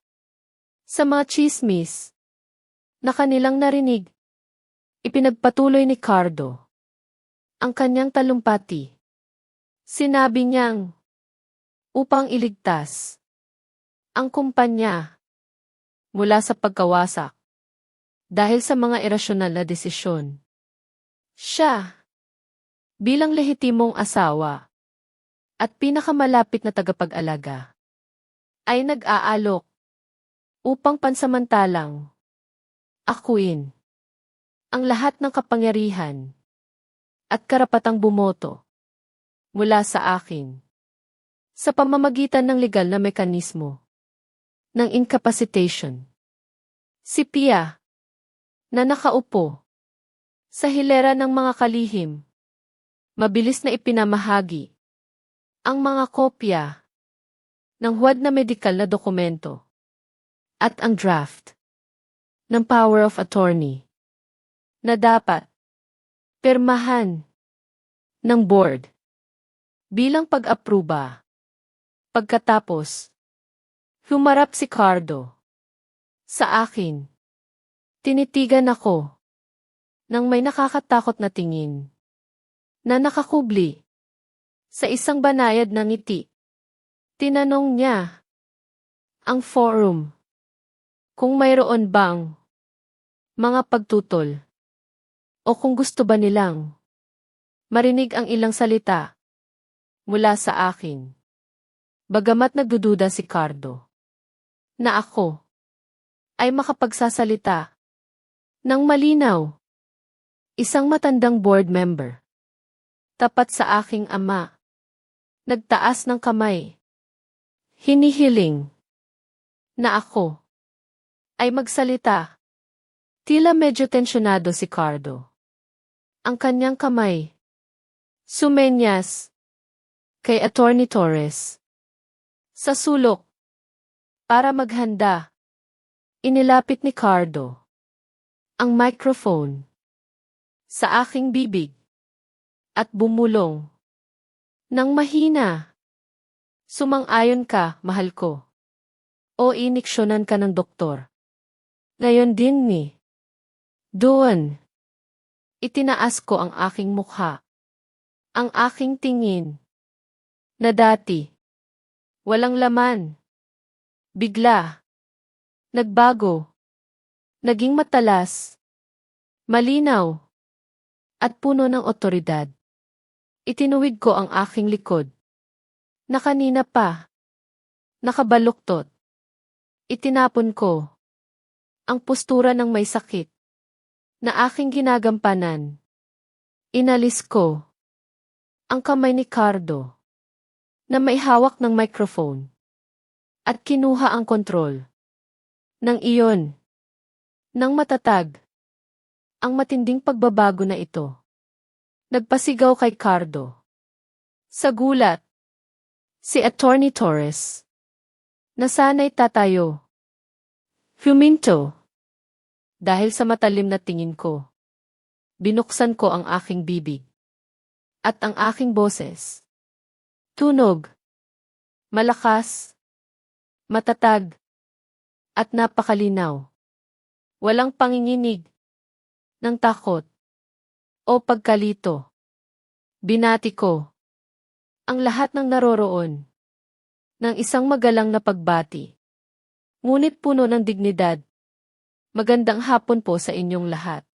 sa mga tsismis na kanilang narinig. Ipinagpatuloy ni Cardo ang kanyang talumpati. Sinabi niyang upang iligtas ang kumpanya mula sa pagkawasak dahil sa mga irasyonal na desisyon. Siya, bilang lehitimong asawa at pinakamalapit na tagapag-alaga, ay nag-aalok upang pansamantalang akuin ang lahat ng kapangyarihan at karapatang bumoto mula sa akin sa pamamagitan ng legal na mekanismo ng incapacitation. Si Pia, na nakaupo sa hilera ng mga kalihim, mabilis na ipinamahagi ang mga kopya ng huwad na medikal na dokumento at ang draft ng power of attorney na dapat pirmahan ng board bilang pag-apruba. Pagkatapos, humarap si Cardo sa akin. Tinitigan ako ng may nakakatakot na tingin na nakakubli sa isang banayad na ngiti. Tinanong niya ang forum kung mayroon bang mga pagtutol o kung gusto ba nilang marinig ang ilang salita mula sa akin. Bagamat nagdududa si Cardo na ako ay makapagsasalita ng malinaw. Isang matandang board member, tapat sa aking ama, nagtaas ng kamay. Hinihiling na ako ay magsalita. Tila medyo tensyonado si Cardo. Ang kanyang kamay sumenyas kay Attorney Torres sa sulok para maghanda. Inilapit ni Cardo ang microphone sa aking bibig at bumulong ng mahina. Sumang-ayon ka, mahal ko. O iniksyonan ka ng doktor. Ngayon din ni. Doon. Itinaas ko ang aking mukha. Ang aking tingin. Na dati. Walang laman. Bigla. Nagbago. Naging matalas. Malinaw. At puno ng otoridad. Itinuwid ko ang aking likod. Na kanina pa. Nakabaluktot. Itinapon ko ang postura ng may sakit na aking ginagampanan. Inalis ko ang kamay ni Cardo na may hawak ng microphone at kinuha ang kontrol ng iyon ng matatag. Ang matinding pagbabago na ito. Nagpasigaw kay Cardo. Sa gulat, si Attorney Torres, na sana'y tatayo, huminto. Dahil sa matalim na tingin ko, binuksan ko ang aking bibig. At ang aking boses. Tunog. Malakas. Matatag. At napakalinaw. Walang panginginig. Ng takot. O pagkalito. Binati ko. Ang lahat ng naroroon. Ng isang magalang na pagbati. Ngunit puno ng dignidad. Magandang hapon po sa inyong lahat.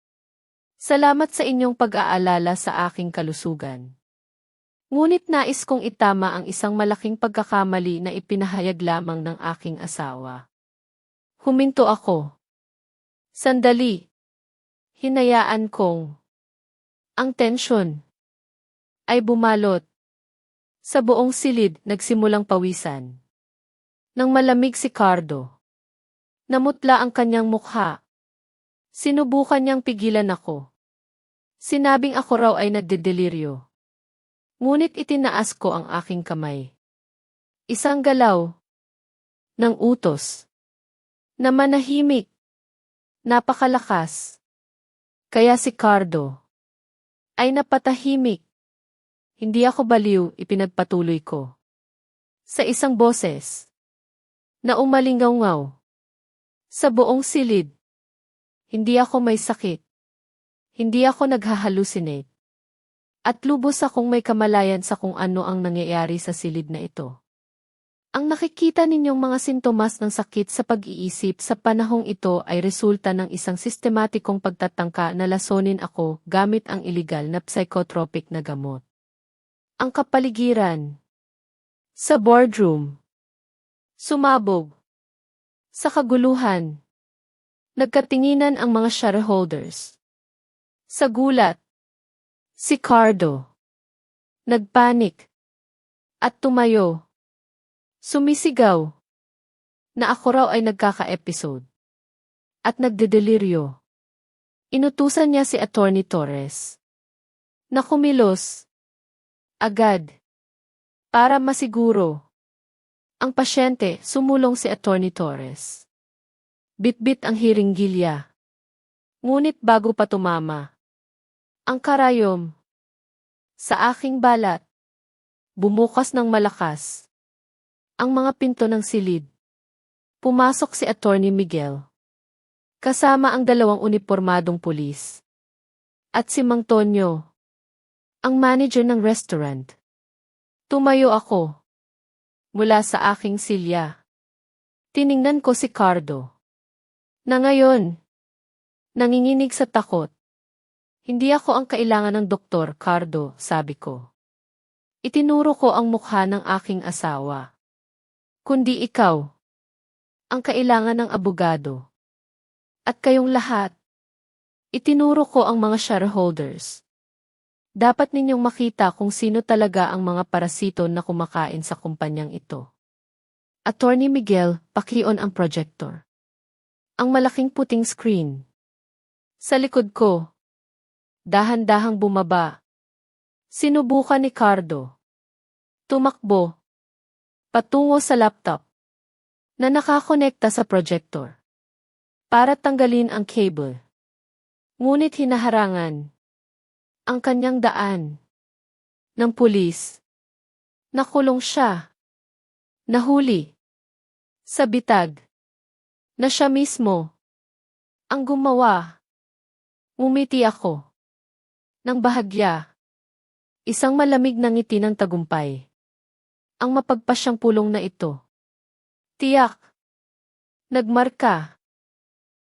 Salamat sa inyong pag-aalala sa aking kalusugan. Ngunit nais kong itama ang isang malaking pagkakamali na ipinahayag lamang ng aking asawa. Huminto ako. Sandali. Hinayaan kong ang tensyon ay bumalot. Sa buong silid nagsimulang pawisan. Nang malamig si Cardo. Namutla ang kanyang mukha. Sinubukan niyang pigilan ako. Sinabing ako raw ay nagdedeliryo. Ngunit itinaas ko ang aking kamay. Isang galaw ng utos na manahimik, napakalakas. Kaya si Cardo ay napatahimik. Hindi ako baliw, ipinagpatuloy ko. Sa isang boses na umalingaw-ngaw sa buong silid. Hindi ako may sakit. Hindi ako naghahalusinate. At lubos akong may kamalayan sa kung ano ang nangyayari sa silid na ito. Ang nakikita ninyong mga sintomas ng sakit sa pag-iisip sa panahong ito ay resulta ng isang sistematikong pagtatangka na lasonin ako gamit ang iligal na psychotropic na gamot. Ang kapaligiran sa boardroom. Sumabog. Sa kaguluhan. Nagkatinginan ang mga shareholders. Sa gulat. Si Cardo. Nagpanik. At tumayo. Sumisigaw. Na ako raw ay nagkaka-episode. At nagdedeliryo. Inutusan niya si Attorney Torres. Na kumilos. Agad. Para masiguro. Ang pasyente, sumulong si Attorney Torres. Bitbit ang hiringgilya. Ngunit bago pa tumama. Ang karayom. Sa aking balat. Bumukas ng malakas. Ang mga pinto ng silid. Pumasok si Attorney Miguel. Kasama ang dalawang unipormadong pulis. At si Mang Tonyo. Ang manager ng restaurant. Tumayo ako. Mula sa aking silya. Tiningnan ko si Cardo. Na ngayon. Nanginginig sa takot. Hindi ako ang kailangan ng doktor, Cardo, sabi ko. Itinuro ko ang mukha ng aking asawa. Kundi ikaw. Ang kailangan ng abogado. At kayong lahat. Itinuro ko ang mga shareholders. Dapat ninyong makita kung sino talaga ang mga parasito na kumakain sa kumpanyang ito. Attorney Miguel, paki-on ang projector. Ang malaking puting screen. Sa likod ko. Dahan-dahang bumaba. Sinubukan ni Cardo. Tumakbo. Patungo sa laptop. Na nakakonekta sa projector. Para tanggalin ang cable. Ngunit hinaharangan. Ang kanyang daan. Ng pulis. Nakulong siya. Nahuli. Sa bitag. Na siya mismo. Ang gumawa. Ngumiti ako. Nang bahagya. Isang malamig na ngiti ng tagumpay. Ang mapagpasyang pulong na ito. Tiyak. Nagmarka.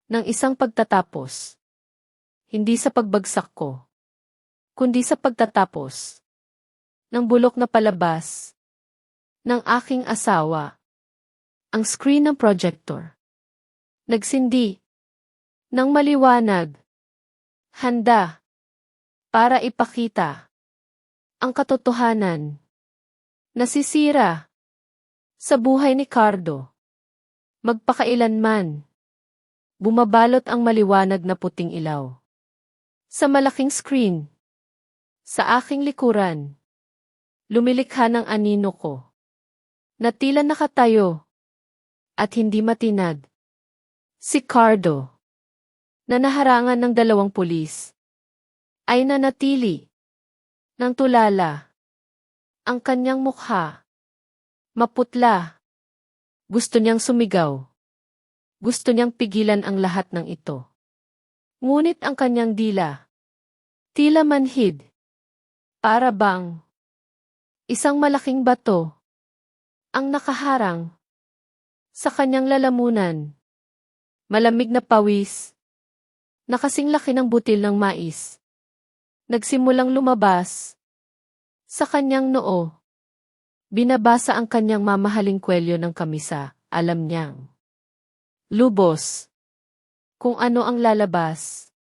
Ng isang pagtatapos. Hindi sa pagbagsak ko. Kundi sa pagtatapos. Ng bulok na palabas. Ng aking asawa. Ang screen ng projector. Nagsindi. Nang maliwanag. Handa. Para ipakita. Ang katotohanan. Nasisira. Sa buhay ni Cardo. Magpakailanman. Bumabalot ang maliwanag na puting ilaw. Sa malaking screen. Sa aking likuran. Lumilikha ng anino ko. Na tila nakatayo. At hindi matinag. Si Cardo. na naharangan ng 2 pulis, ay nanatili ng tulala. Ang kanyang mukha, maputla. Gusto niyang sumigaw. Gusto niyang pigilan ang lahat ng ito. Ngunit ang kanyang dila, tila manhid. Para bang isang malaking bato ang nakaharang sa kanyang lalamunan. Malamig na pawis, na kasing laki ng butil ng mais, nagsimulang lumabas sa kanyang noo. Binabasa ang kanyang mamahaling kwelyo ng kamisa, alam niyang lubos kung ano ang lalabas.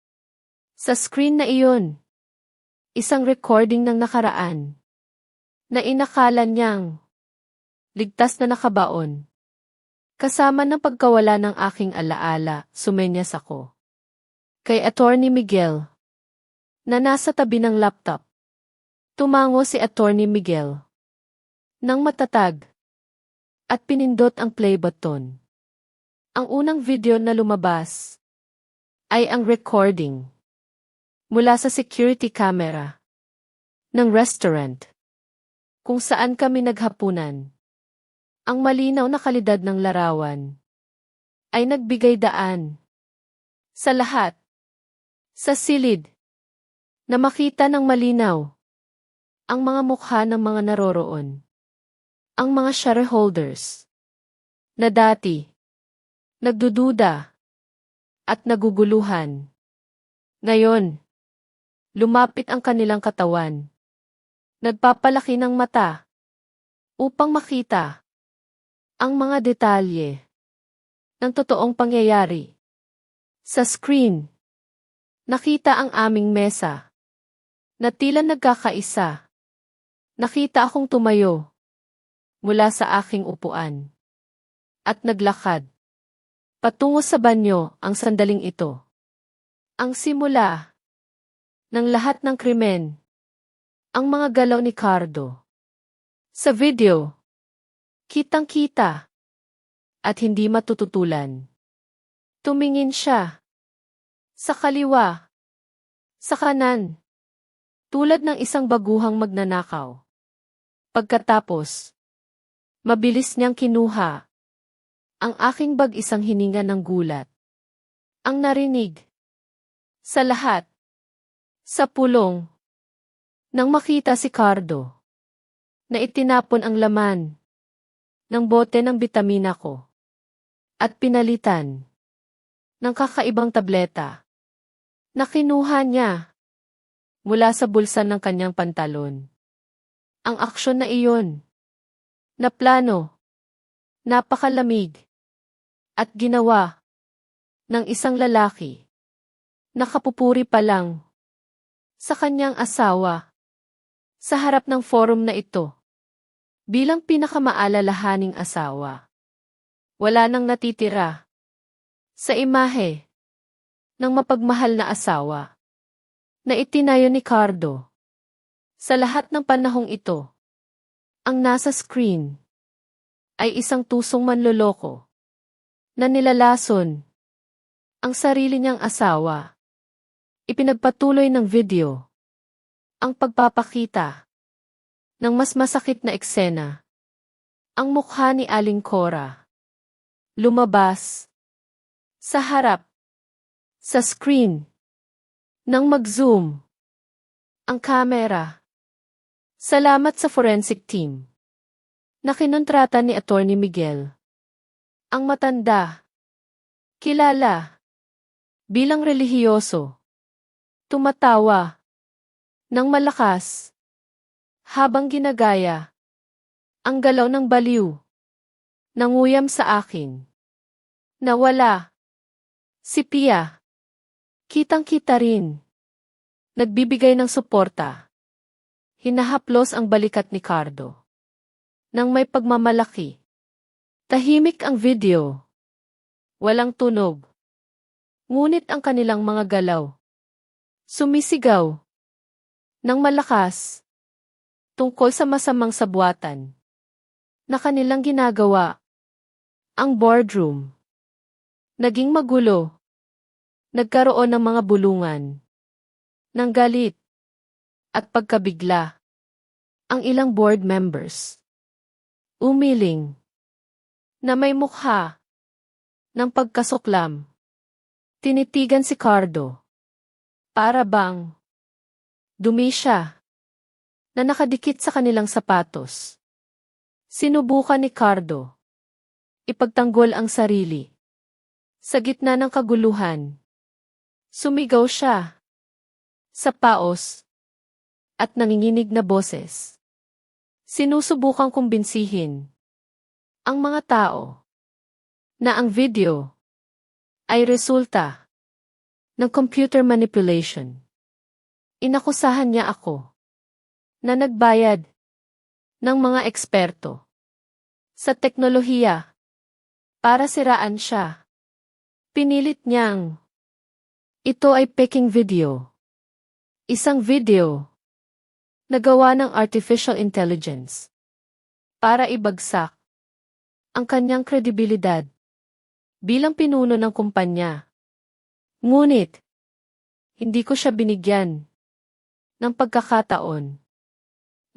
Sa screen na iyon, isang recording ng nakaraan na inakala niyang ligtas na nakabaon. Kasama ng pagkawala ng aking alaala, sumenyas ako kay Attorney Miguel na nasa tabi ng laptop. Tumango si Attorney Miguel nang matatag at pinindot ang play button. Ang unang video na lumabas ay ang recording mula sa security camera ng restaurant kung saan kami naghapunan. Ang malinaw na kalidad ng larawan ay nagbigay daan sa lahat, sa silid, na makita ng malinaw ang mga mukha ng mga naroroon. Ang mga shareholders na dati nagdududa at naguguluhan. Ngayon, lumapit ang kanilang katawan. Nagpapalaki ng mata upang makita ang mga detalye ng totoong pangyayari. Sa screen, nakita ang aming mesa na tila nagkakaisa. Nakita akong tumayo mula sa aking upuan at naglakad patungo sa banyo ang sandaling ito. Ang simula ng lahat ng krimen, ang mga galaw ni Cardo. Sa video, kitang-kita at hindi matututulan. Tumingin siya sa kaliwa, sa kanan, tulad ng isang baguhang magnanakaw. Pagkatapos, mabilis niyang kinuha ang aking bag, isang hininga ng gulat. Ang narinig sa lahat, sa pulong, nang makita si Cardo na itinapon ang laman ng bote ng bitamina ko at pinalitan ng kakaibang tableta na kinuha niya mula sa bulsa ng kanyang pantalon. Ang aksyon na iyon, na plano, napakalamig, at ginawa ng isang lalaki na kapupuri pa lang sa kanyang asawa sa harap ng forum na ito. Bilang pinakamaalalahaning asawa, wala nang natitira sa imahe ng mapagmahal na asawa na itinayo ni Cardo. Sa lahat ng panahong ito, ang nasa screen ay isang tusong manloloko na nilalason ang sarili niyang asawa. Ipinagpatuloy ng video ang pagpapakita ng mas masakit na eksena. Ang mukha ni Aling Cora lumabas sa harap sa screen nang mag-zoom ang kamera. Salamat sa forensic team na kinontrata ni Attorney Miguel. Ang matanda, kilala bilang relihiyoso, tumatawa ng malakas habang ginagaya ang galaw ng baliw. Nanguyam sa akin. Nawala si Pia. Kitang-kita rin. Nagbibigay ng suporta. Hinahaplos ang balikat ni Cardo nang may pagmamalaki. Tahimik ang video. Walang tunog. Ngunit ang kanilang mga galaw, sumisigaw ng malakas tungkol sa masamang sabwatan na kanilang ginagawa. Ang boardroom naging magulo. Nagkaroon ng mga bulungan, ng galit, at pagkabigla. Ang ilang board members, umiling, na may mukha ng pagkasuklam. Tinitigan si Cardo. Para bang dumi siya na nakadikit sa kanilang sapatos. Sinubukan ni Cardo ipagtanggol ang sarili. Sa gitna ng kaguluhan, sumigaw siya sa paos at nanginginig na boses. Sinusubukang kumbinsihin ang mga tao na ang video ay resulta ng computer manipulation. Inakusahan niya ako na nagbayad ng mga eksperto sa teknolohiya para siraan siya. Pinilit niyang ito ay peking video. Isang video na gawa ng artificial intelligence para ibagsak ang kanyang kredibilidad bilang pinuno ng kumpanya. Ngunit, hindi ko siya binigyan ng pagkakataon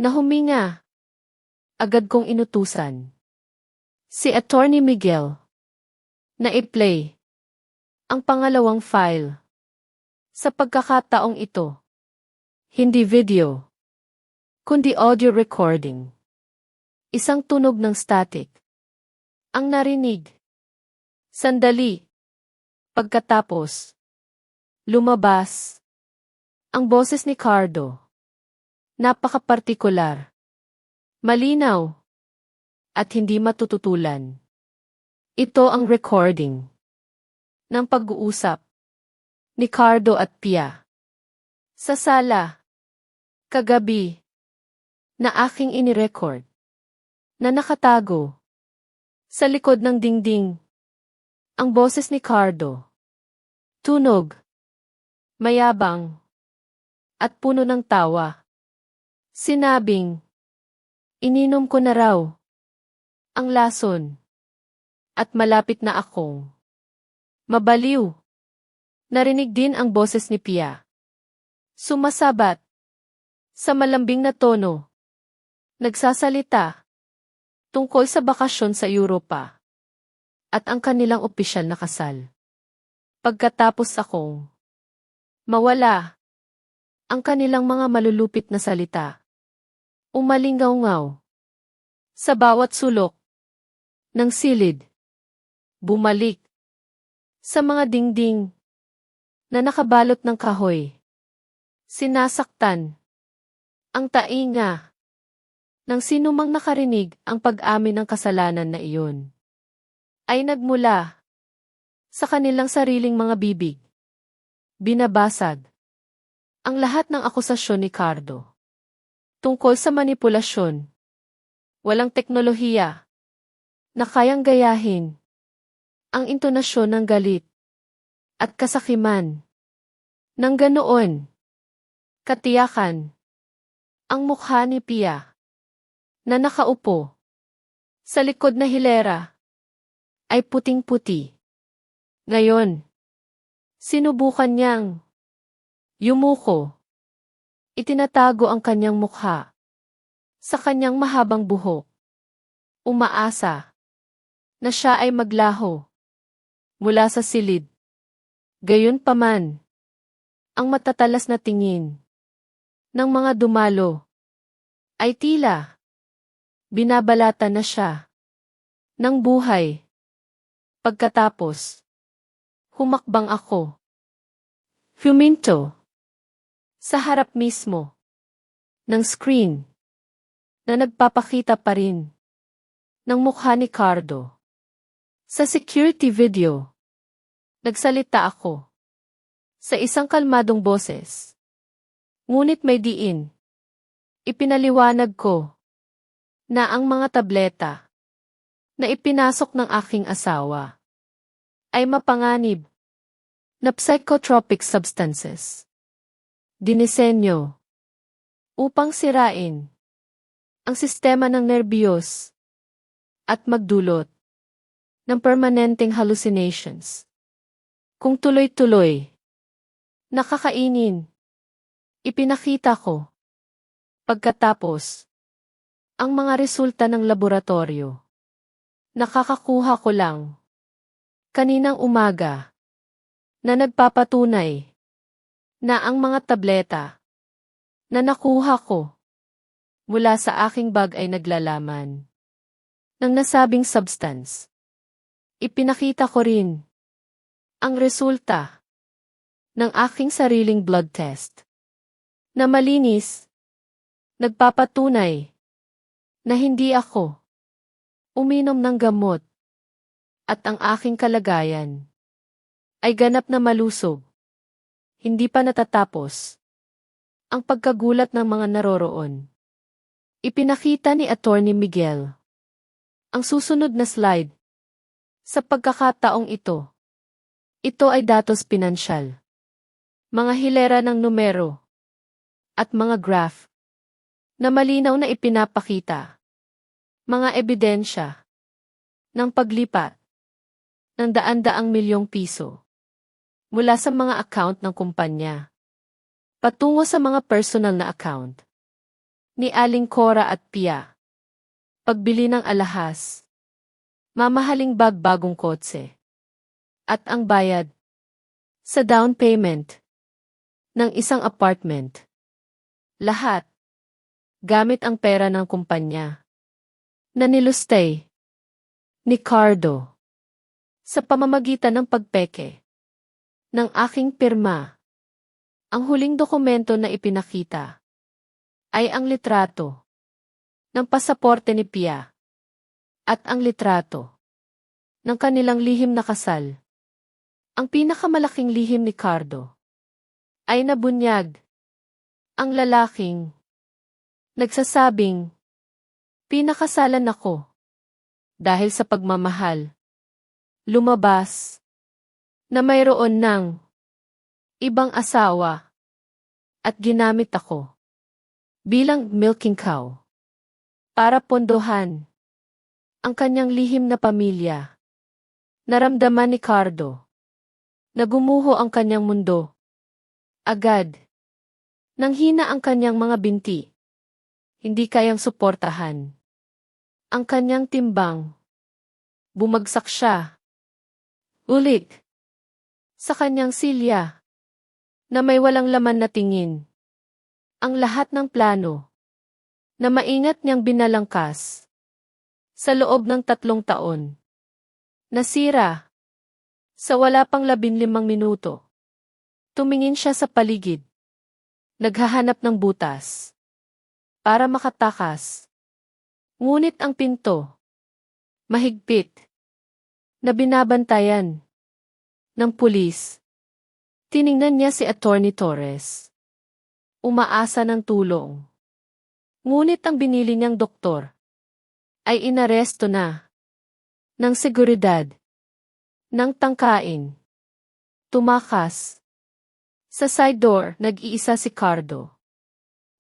na huminga. Agad kong inutusan si Attorney Miguel na i-play ang pangalawang file. Sa pagkakataong ito, hindi video, kundi audio recording. Isang tunog ng static ang narinig. Sandali. Pagkatapos, lumabas ang boses ni Cardo. Napaka-partikular, malinaw, at hindi matututulan. Ito ang recording ng pag-uusap ni Cardo at Pia sa sala kagabi na aking inirecord na nakatago sa likod ng dingding. Ang boses ni Cardo, tunog, mayabang, at puno ng tawa. Sinabing, ininom ko na raw ang lason at malapit na akong mabaliw. Narinig din ang boses ni Pia. Sumasabat sa malambing na tono. Nagsasalita tungkol sa bakasyon sa Europa at ang kanilang opisyal na kasal. Pagkatapos akong mawala, ang kanilang mga malulupit na salita umalingaw-ngaw sa bawat sulok ng silid. Bumalik sa mga dingding na nakabalot ng kahoy. Sinasaktan ang tainga ng sinumang nakarinig ang pag-amin ng kasalanan na iyon ay nagmula sa kanilang sariling mga bibig. Binabasag ang lahat ng akusasyon ni Cardo tungkol sa manipulasyon. Walang teknolohiya na kayang gayahin ang intonasyon ng galit at kasakiman. Nang ganoon, katiyakan ang mukha ni Pia na nakaupo sa likod na hilera ay puting-puti. Ngayon, sinubukan niyang yumuko. Itinatago ang kanyang mukha sa kanyang mahabang buhok. Umaasa na siya ay maglaho mula sa silid. Gayunpaman, ang matatalas na tingin ng mga dumalo ay tila binabalatan na siya ng buhay. Pagkatapos, humakbang ako. Huminto sa harap mismo ng screen na nagpapakita pa rin ng mukha ni Cardo. Sa security video, nagsalita ako sa isang kalmadong boses. Ngunit may diin. Ipinaliwanag ko na ang mga tableta na ipinasok ng aking asawa ay mapanganib na psychotropic substances. Dinisenyo upang sirain ang sistema ng nerbiyos at magdulot ng permanenteng hallucinations. Kung tuloy-tuloy. Nakakainin. Ipinakita ko. Pagkatapos, ang mga resulta ng laboratorio. Nakakakuha ko lang. Kaninang umaga. Na nagpapatunay. Na ang mga tableta. Na nakuha ko. Mula sa aking bag ay naglalaman. Ng nasabing substance. Ipinakita ko rin. Ang resulta. Ng aking sariling blood test. Na malinis. Nagpapatunay. Na hindi ako uminom ng gamot. At ang aking kalagayan ay ganap na malusog. Hindi pa natatapos ang pagkagulat ng mga naroroon. Ipinakita ni Attorney Miguel ang susunod na slide. Sa pagkakataong ito, ito ay datos pinansyal. Mga hilera ng numero at mga graph na malinaw na ipinapakita. Mga ebidensya ng paglipat ng daan-daang milyong piso mula sa mga account ng kumpanya patungo sa mga personal na account ni Aling Cora at Pia. Pagbili ng alahas, mamahaling bag bagong kotse, at ang bayad sa down payment ng isang apartment. Lahat gamit ang pera ng kumpanya na nilustay ni Cardo sa pamamagitan ng pagpeke ng aking pirma. Ang huling dokumento na ipinakita ay ang litrato ng pasaporte ni Pia at ang litrato ng kanilang lihim na kasal. Ang pinakamalaking lihim ni Cardo ay nabunyag. Ang lalaking nagsasabing, pinakasalan ako dahil sa pagmamahal. Lumabas na mayroon ng ibang asawa at ginamit ako bilang milking cow para pondohan ang kanyang lihim na pamilya. Naramdaman ni Cardo na gumuho ang kanyang mundo. Agad nang hina ang kanyang mga binti. Hindi kayang suportahan ang kanyang timbang. Bumagsak siya ulit sa kanyang silya na may walang laman na tingin. Ang lahat ng plano na maingat niyang binalangkas sa loob ng 3 taon. Nasira sa wala pang 15 minuto. Tumingin siya sa paligid. Naghahanap ng butas para makatakas. Ngunit ang pinto, mahigpit, na binabantayan ng pulis. Tiningnan niya si Attorney Torres. Umaasa ng tulong. Ngunit ang binili niyang doktor ay inaresto na ng seguridad ng tangkain. Tumakas. Sa side door, nag-iisa si Cardo.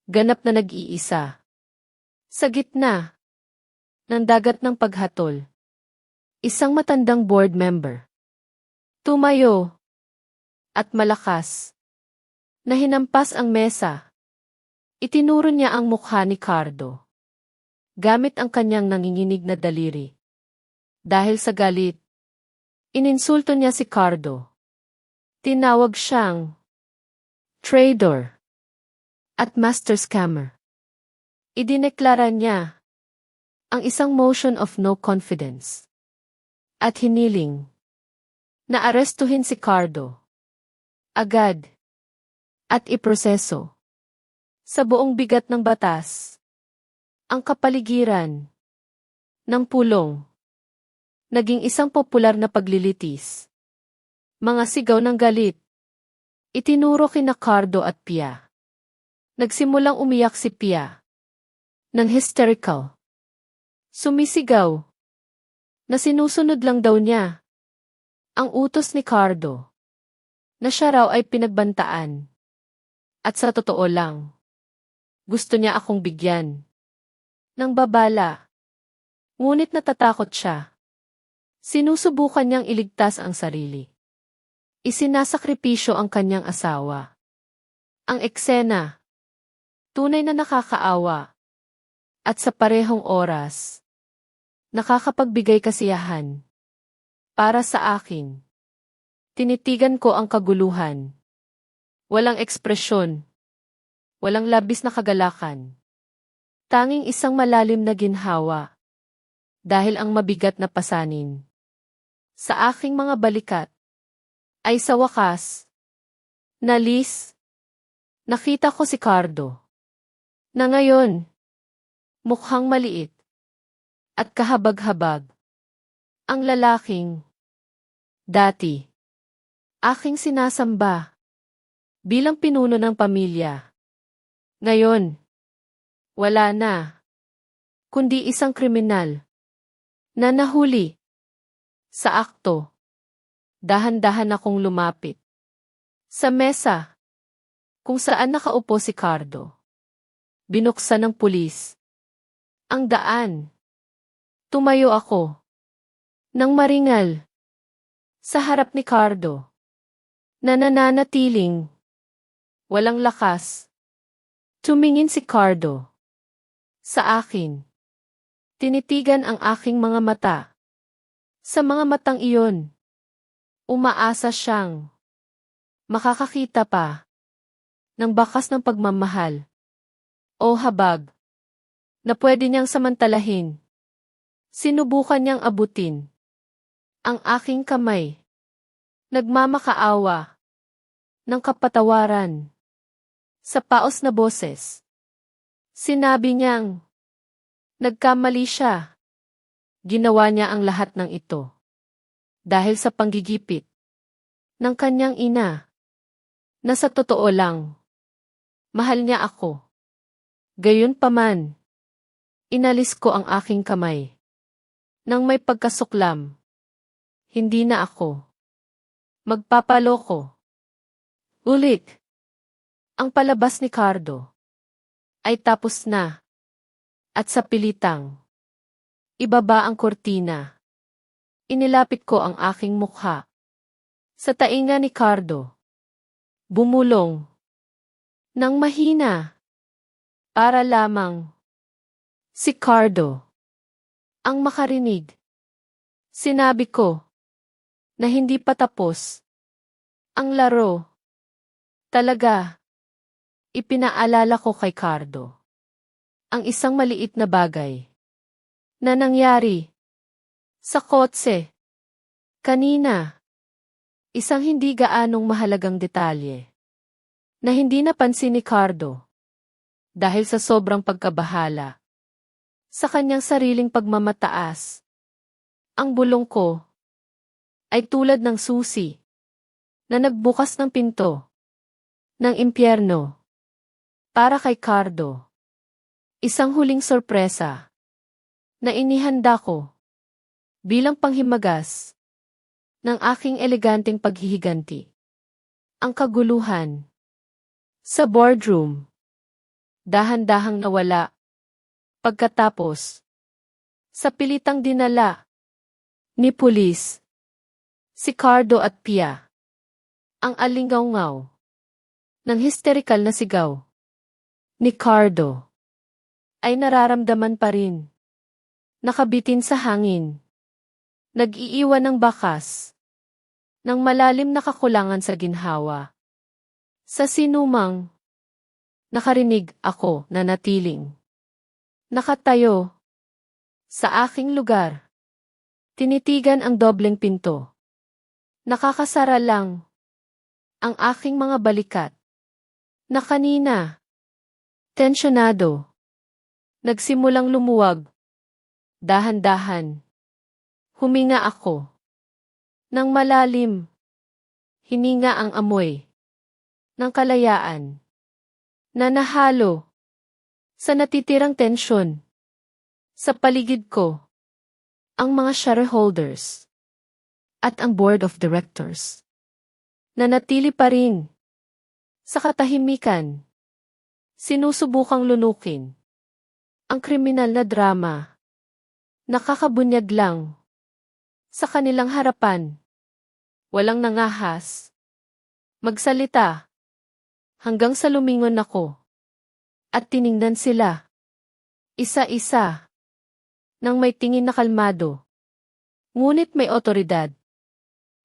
Ganap na nag-iisa. Sa gitna ng dagat ng paghatol. Isang matandang board member. Tumayo at malakas na hinampas ang mesa. Itinuro niya ang mukha ni Cardo gamit ang kanyang nanginginig na daliri. Dahil sa galit, ininsulto niya si Cardo. Tinawag siyang traitor at master scammer. Idineklara niya ang isang motion of no confidence at hiniling na arestuhin si Cardo agad at iproseso sa buong bigat ng batas. Ang kapaligiran ng pulong naging isang popular na paglilitis. Mga sigaw ng galit. Itinuro kina Cardo at Pia. Nagsimulang umiyak si Pia ng hysterical. Sumisigaw na sinusunod lang daw niya ang utos ni Cardo na siya raw ay pinagbantaan. At sa totoo lang, gusto niya akong bigyan ng babala. Ngunit natatakot siya. Sinusubukan niyang iligtas ang sarili. Isinasakripisyo ang kanyang asawa. Ang eksena, tunay na nakakaawa. At sa parehong oras, nakakapagbigay kasiyahan. Para sa akin, tinitigan ko ang kaguluhan. Walang ekspresyon. Walang labis na kagalakan. Tanging isang malalim na ginhawa. Dahil ang mabigat na pasanin sa aking mga balikat ay sa wakas, nalis, nakita ko si Cardo. Na ngayon, mukhang maliit at kahabag-habag. Ang lalaking dati aking sinasamba bilang pinuno ng pamilya. Ngayon, wala na, kundi isang kriminal na nahuli sa akto. Dahan-dahan akong lumapit sa mesa kung saan nakaupo si Cardo. Binuksan ng pulis ang daan. Tumayo ako nang maringal sa harap ni Cardo na nananatiling walang lakas. Tumingin si Cardo sa akin. Tinitigan ang aking mga mata. Sa mga matang iyon, umaasa siyang makakakita pa ng bakas ng pagmamahal o habag na pwede niyang samantalahin. Sinubukan niyang abutin ang aking kamay. Nagmamakaawa ng kapatawaran. Sa paos na boses, sinabi niyang nagkamali siya. Ginawa niya ang lahat ng ito dahil sa panggigipit ng kanyang ina na sa totoo lang, mahal niya ako. Gayunpaman, inalis ko ang aking kamay. Nang may pagkasuklam, hindi na ako magpapaloko. Ulit, ang palabas ni Cardo ay tapos na at sa pilitang ibaba ang kortina. Inilapit ko ang aking mukha sa tainga ni Cardo. Bumulong ng mahina para lamang si Cardo ang makarinig. Sinabi ko na hindi pa tapos ang laro. Talaga, ipinaalala ko kay Cardo ang isang maliit na bagay na nangyari sa kotse kanina. Isang hindi gaanong mahalagang detalye na hindi napansin ni Cardo dahil sa sobrang pagkabahala sa kanyang sariling pagmamataas. Ang bulong ko ay tulad ng susi na nagbukas ng pinto ng impyerno para kay Cardo. Isang huling sorpresa na inihanda ko bilang panghimagas ng aking eleganteng paghihiganti. Ang kaguluhan sa boardroom dahan-dahang nawala pagkatapos sa pilitang dinala ni pulis si Cardo at Pia. Ang alingaw-ngaw ng hysterikal na sigaw ni Cardo ay nararamdaman pa rin. Nakabitin sa hangin. Nag-iiwan ng bakas ng malalim na kakulangan sa ginhawa. Sa sinumang nakarinig ako na natiling nakatayo sa aking lugar. Tinitigan ang dobleng pinto. Nakakasara lang ang aking mga balikat na kanina tensyonado. Nagsimulang lumuwag. Dahan-dahan. Huminga ako. Nang malalim. Hininga ang amoy ng kalayaan na nahalo sa natitirang tensyon. Sa paligid ko, ang mga shareholders at ang board of directors na natili pa rin sa katahimikan. Sinusubukang lunukin ang kriminal na drama. Nakakabunyag lang sa kanilang harapan. Walang nangahas magsalita. Hanggang sa lumingon ako. At tiningnan sila. Isa-isa. Nang may tingin na kalmado. Ngunit may otoridad.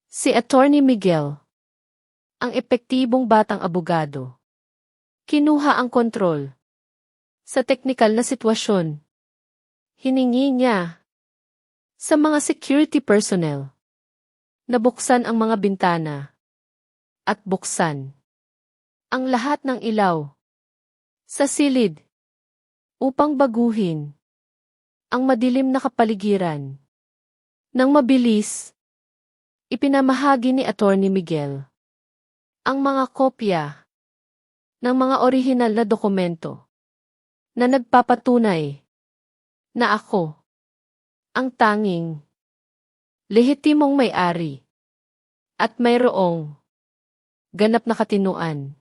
Si Attorney Miguel. Ang epektibong batang abogado. Kinuha ang kontrol. Sa teknikal na sitwasyon. Hiningi niya. Sa mga security personnel. Nabuksan ang mga bintana. At buksan. Ang lahat ng ilaw. Sa silid. Upang baguhin. Ang madilim na kapaligiran. Nang mabilis. Ipinamahagi ni Attorney Miguel. Ang mga kopya. Ng mga orihinal na dokumento. Na nagpapatunay. Na ako. Ang tanging. Lehitimong may-ari. At mayroong. Ganap na katinuan.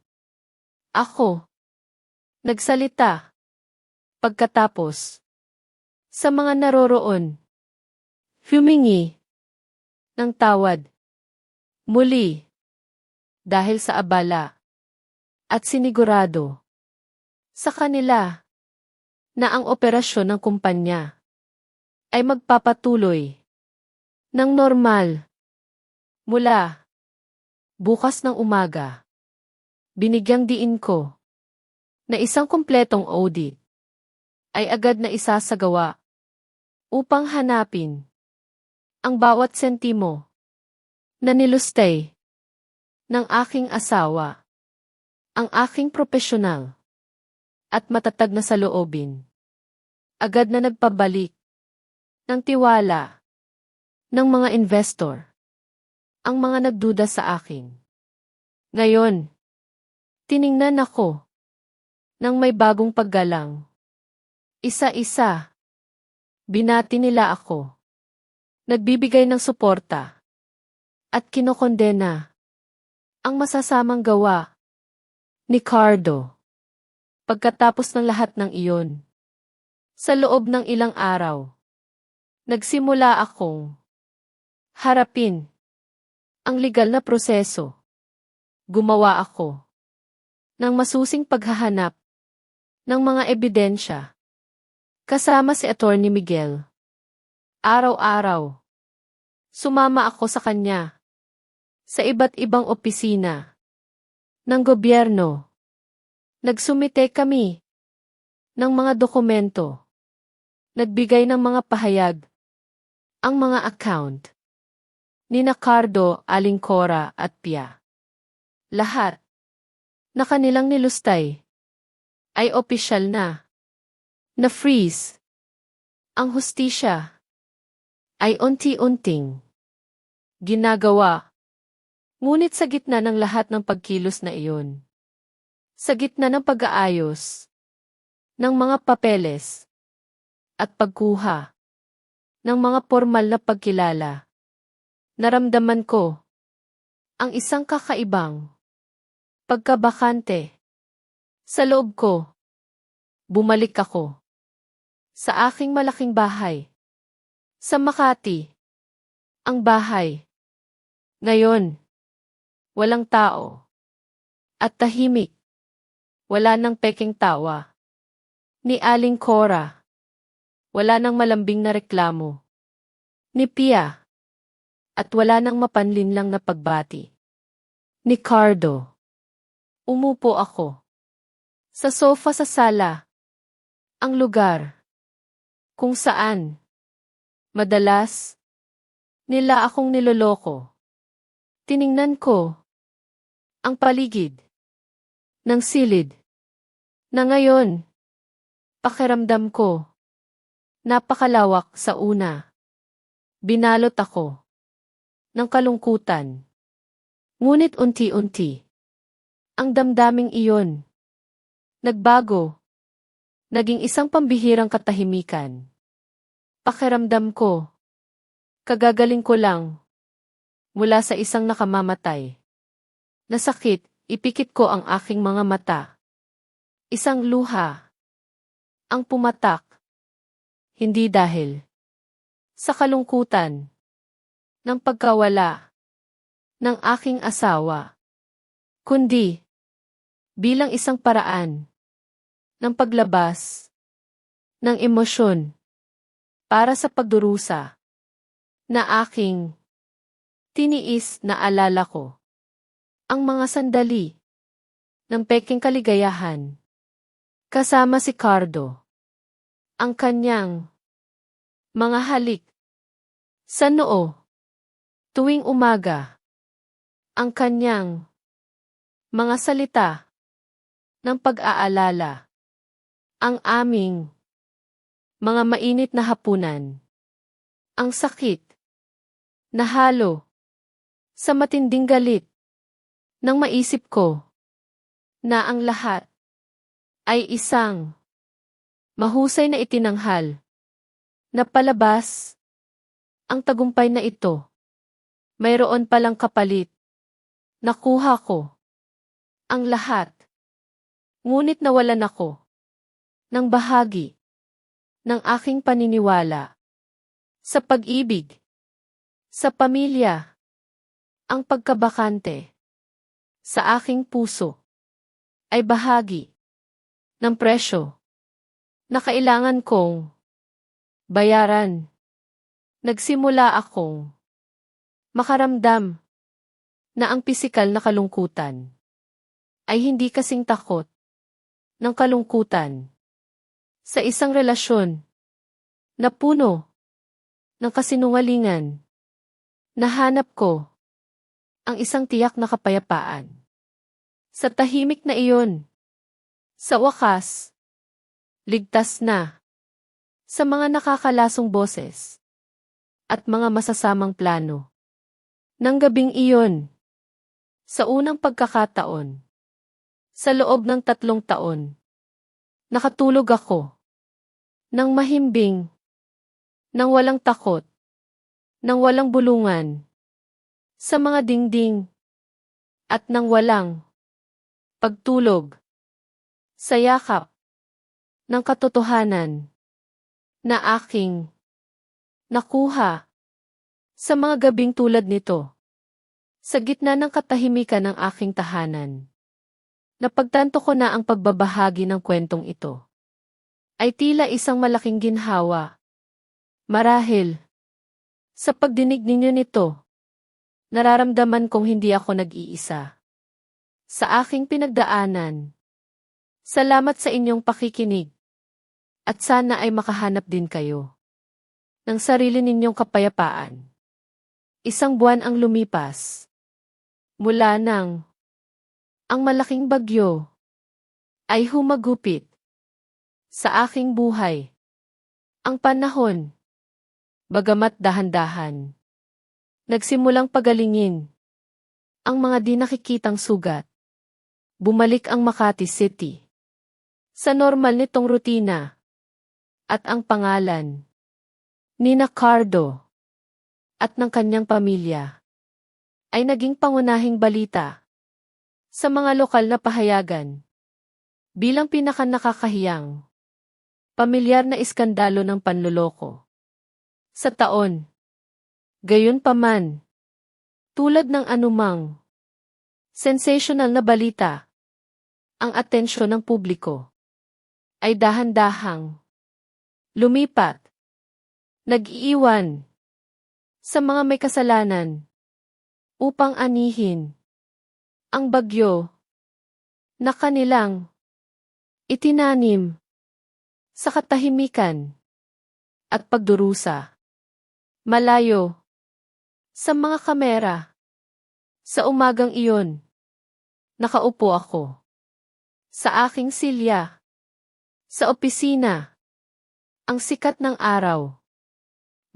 Ako. Nagsalita. Pagkatapos. Sa mga naroroon. Humingi. Ng tawad. Muli. Dahil sa abala. At sinigurado. Sa kanila. Na ang operasyon ng kumpanya. Ay magpapatuloy. Ng normal. Mula. Bukas ng umaga. Binigyang diin ko. Na isang kumpletong audit. Ay agad na isasagawa. Upang hanapin. Ang bawat sentimo. Na nilustay. Ng aking asawa. Ang aking profesional. At matatag na saloobin. Agad na nagpabalik. Ng tiwala. Ng mga investor. Ang mga nagduda sa akin. Ngayon. Tiningnan ako. Nang may bagong paggalang. Isa-isa. Binati nila ako. Nagbibigay ng suporta. At kinokondena. Ang masasamang gawa. Ni Cardo. Pagkatapos ng lahat ng iyon. Sa loob ng ilang araw. Nagsimula akong harapin ang legal na proseso. Gumawa ako ng masusing paghahanap ng mga ebidensya. Kasama si Attorney Miguel. Araw-araw. Sumama ako sa kanya. Sa iba't ibang opisina. Ng gobyerno. Nagsumite kami. Ng mga dokumento. Nagbigay ng mga pahayag. Ang mga account. Nina Cardo, Aling Cora at Pia. Lahat. Na kanilang nilustay. Ay opisyal na. Na-freeze. Ang hustisya. Ay unti-unting. Ginagawa. Ngunit sa gitna ng lahat ng pagkilos na iyon. Sa gitna ng pag-aayos. Ng mga papeles. At pagkuha. Ng mga formal na pagkilala. Naramdaman ko. Ang isang kakaibang. Pagkabakante. Sa loob ko. Bumalik ako. Sa aking malaking bahay. Sa Makati. Ang bahay. Ngayon. Walang tao. At tahimik. Wala nang peking tawa. Ni Aling Cora. Wala nang malambing na reklamo. Ni Pia. At wala nang mapanlinlang na pagbati. Ni Cardo. Umupo ako. Sa sofa sa sala. Ang lugar. Kung saan. Madalas. Nila akong niloloko. Tiningnan ko. Ang paligid. Ng silid. Na ngayon. Pakiramdam ko. Napakalawak sa una. Binalot ako. Ng kalungkutan. Ngunit unti-unti. Ang damdaming iyon. Nagbago. Naging isang pambihirang katahimikan. Pakiramdam ko. Kagagaling ko lang. Mula sa isang nakamamatay. Nasakit, ipikit ko ang aking mga mata. Isang luha. Ang pumatak. Hindi dahil. Sa kalungkutan. Ng pagkawala. Ng aking asawa. kundi bilang isang paraan ng paglabas ng emosyon para sa pagdurusa na aking tiniis. Na alala ko ang mga sandali ng peking kaligayahan kasama si Cardo. Ang kanyang mga halik sa noo tuwing umaga. Ang kanyang mga salita ng pag-aalala. Ang aming mga mainit na hapunan. Ang sakit na halo sa matinding galit nang maisip ko na ang lahat ay isang mahusay na itinanghal na palabas. Ang tagumpay na ito, mayroon palang kapalit. Nakuha ko ang lahat, ngunit nawalan ako ng bahagi ng aking paniniwala sa pag-ibig, sa pamilya. Ang pagkabakante sa aking puso ay bahagi ng presyo na kailangan kong bayaran. Nagsimula akong makaramdam na ang pisikal na kalungkutan ay hindi kasing takot ng kalungkutan sa isang relasyon na puno ng kasinungalingan. Nahanap ko ang isang tiyak na kapayapaan sa tahimik na iyon. Sa wakas, ligtas na sa mga nakakalasong boses at mga masasamang plano ng gabing iyon. Sa unang pagkakataon, sa loob ng 3 taon, nakatulog ako nang mahimbing, nang walang takot, nang walang bulungan sa mga dingding, at nang walang pagtulog sa yakap ng katotohanan na aking nakuha sa mga gabing tulad nito. Sa gitna ng katahimikan ng aking tahanan, napagtanto ko na ang pagbabahagi ng kwentong ito ay tila isang malaking ginhawa. Marahil sa pagdinig ninyo nito, nararamdaman kong hindi ako nag-iisa sa aking pinagdaanan. Salamat sa inyong pakikinig, at sana ay makahanap din kayo ng sarili ninyong kapayapaan. Isang buwan ang lumipas mula nang ang malaking bagyo ay humagupit sa aking buhay. Ang panahon, bagamat dahan-dahan, nagsimulang pagalingin ang mga di nakikitang sugat. Bumalik ang Makati City sa normal nitong rutina, at ang pangalan ni Cardo at ng kanyang pamilya ay naging pangunahing balita sa mga lokal na pahayagan bilang pinakanakakahiyang pamilyar na iskandalo ng panloloko sa taon. Gayunpaman, tulad ng anumang sensational na balita, ang atensyon ng publiko ay dahan-dahang lumipat, nag-iiwan sa mga may kasalanan upang anihin ang bagyo na kanilang itinanim sa katahimikan at pagdurusa. Malayo sa mga kamera. Sa umagang iyon, nakaupo ako sa aking silya sa opisina. Ang sikat ng araw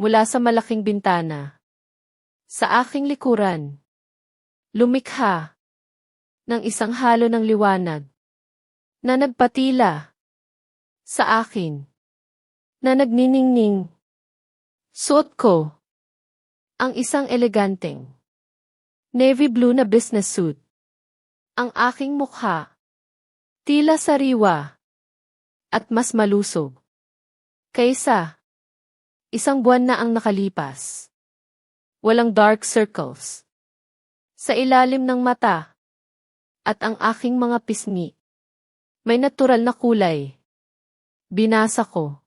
mula sa malaking bintana sa aking likuran, lumikha ng isang halo ng liwanag na nagpatila sa akin, na nagniningning. Suot ko ang isang eleganteng navy blue na business suit. Ang aking mukha tila sariwa at mas malusog kaysa isang buwan na ang nakalipas. Walang dark circles sa ilalim ng mata At ang aking mga pisngi. May natural na kulay. Binasa ko.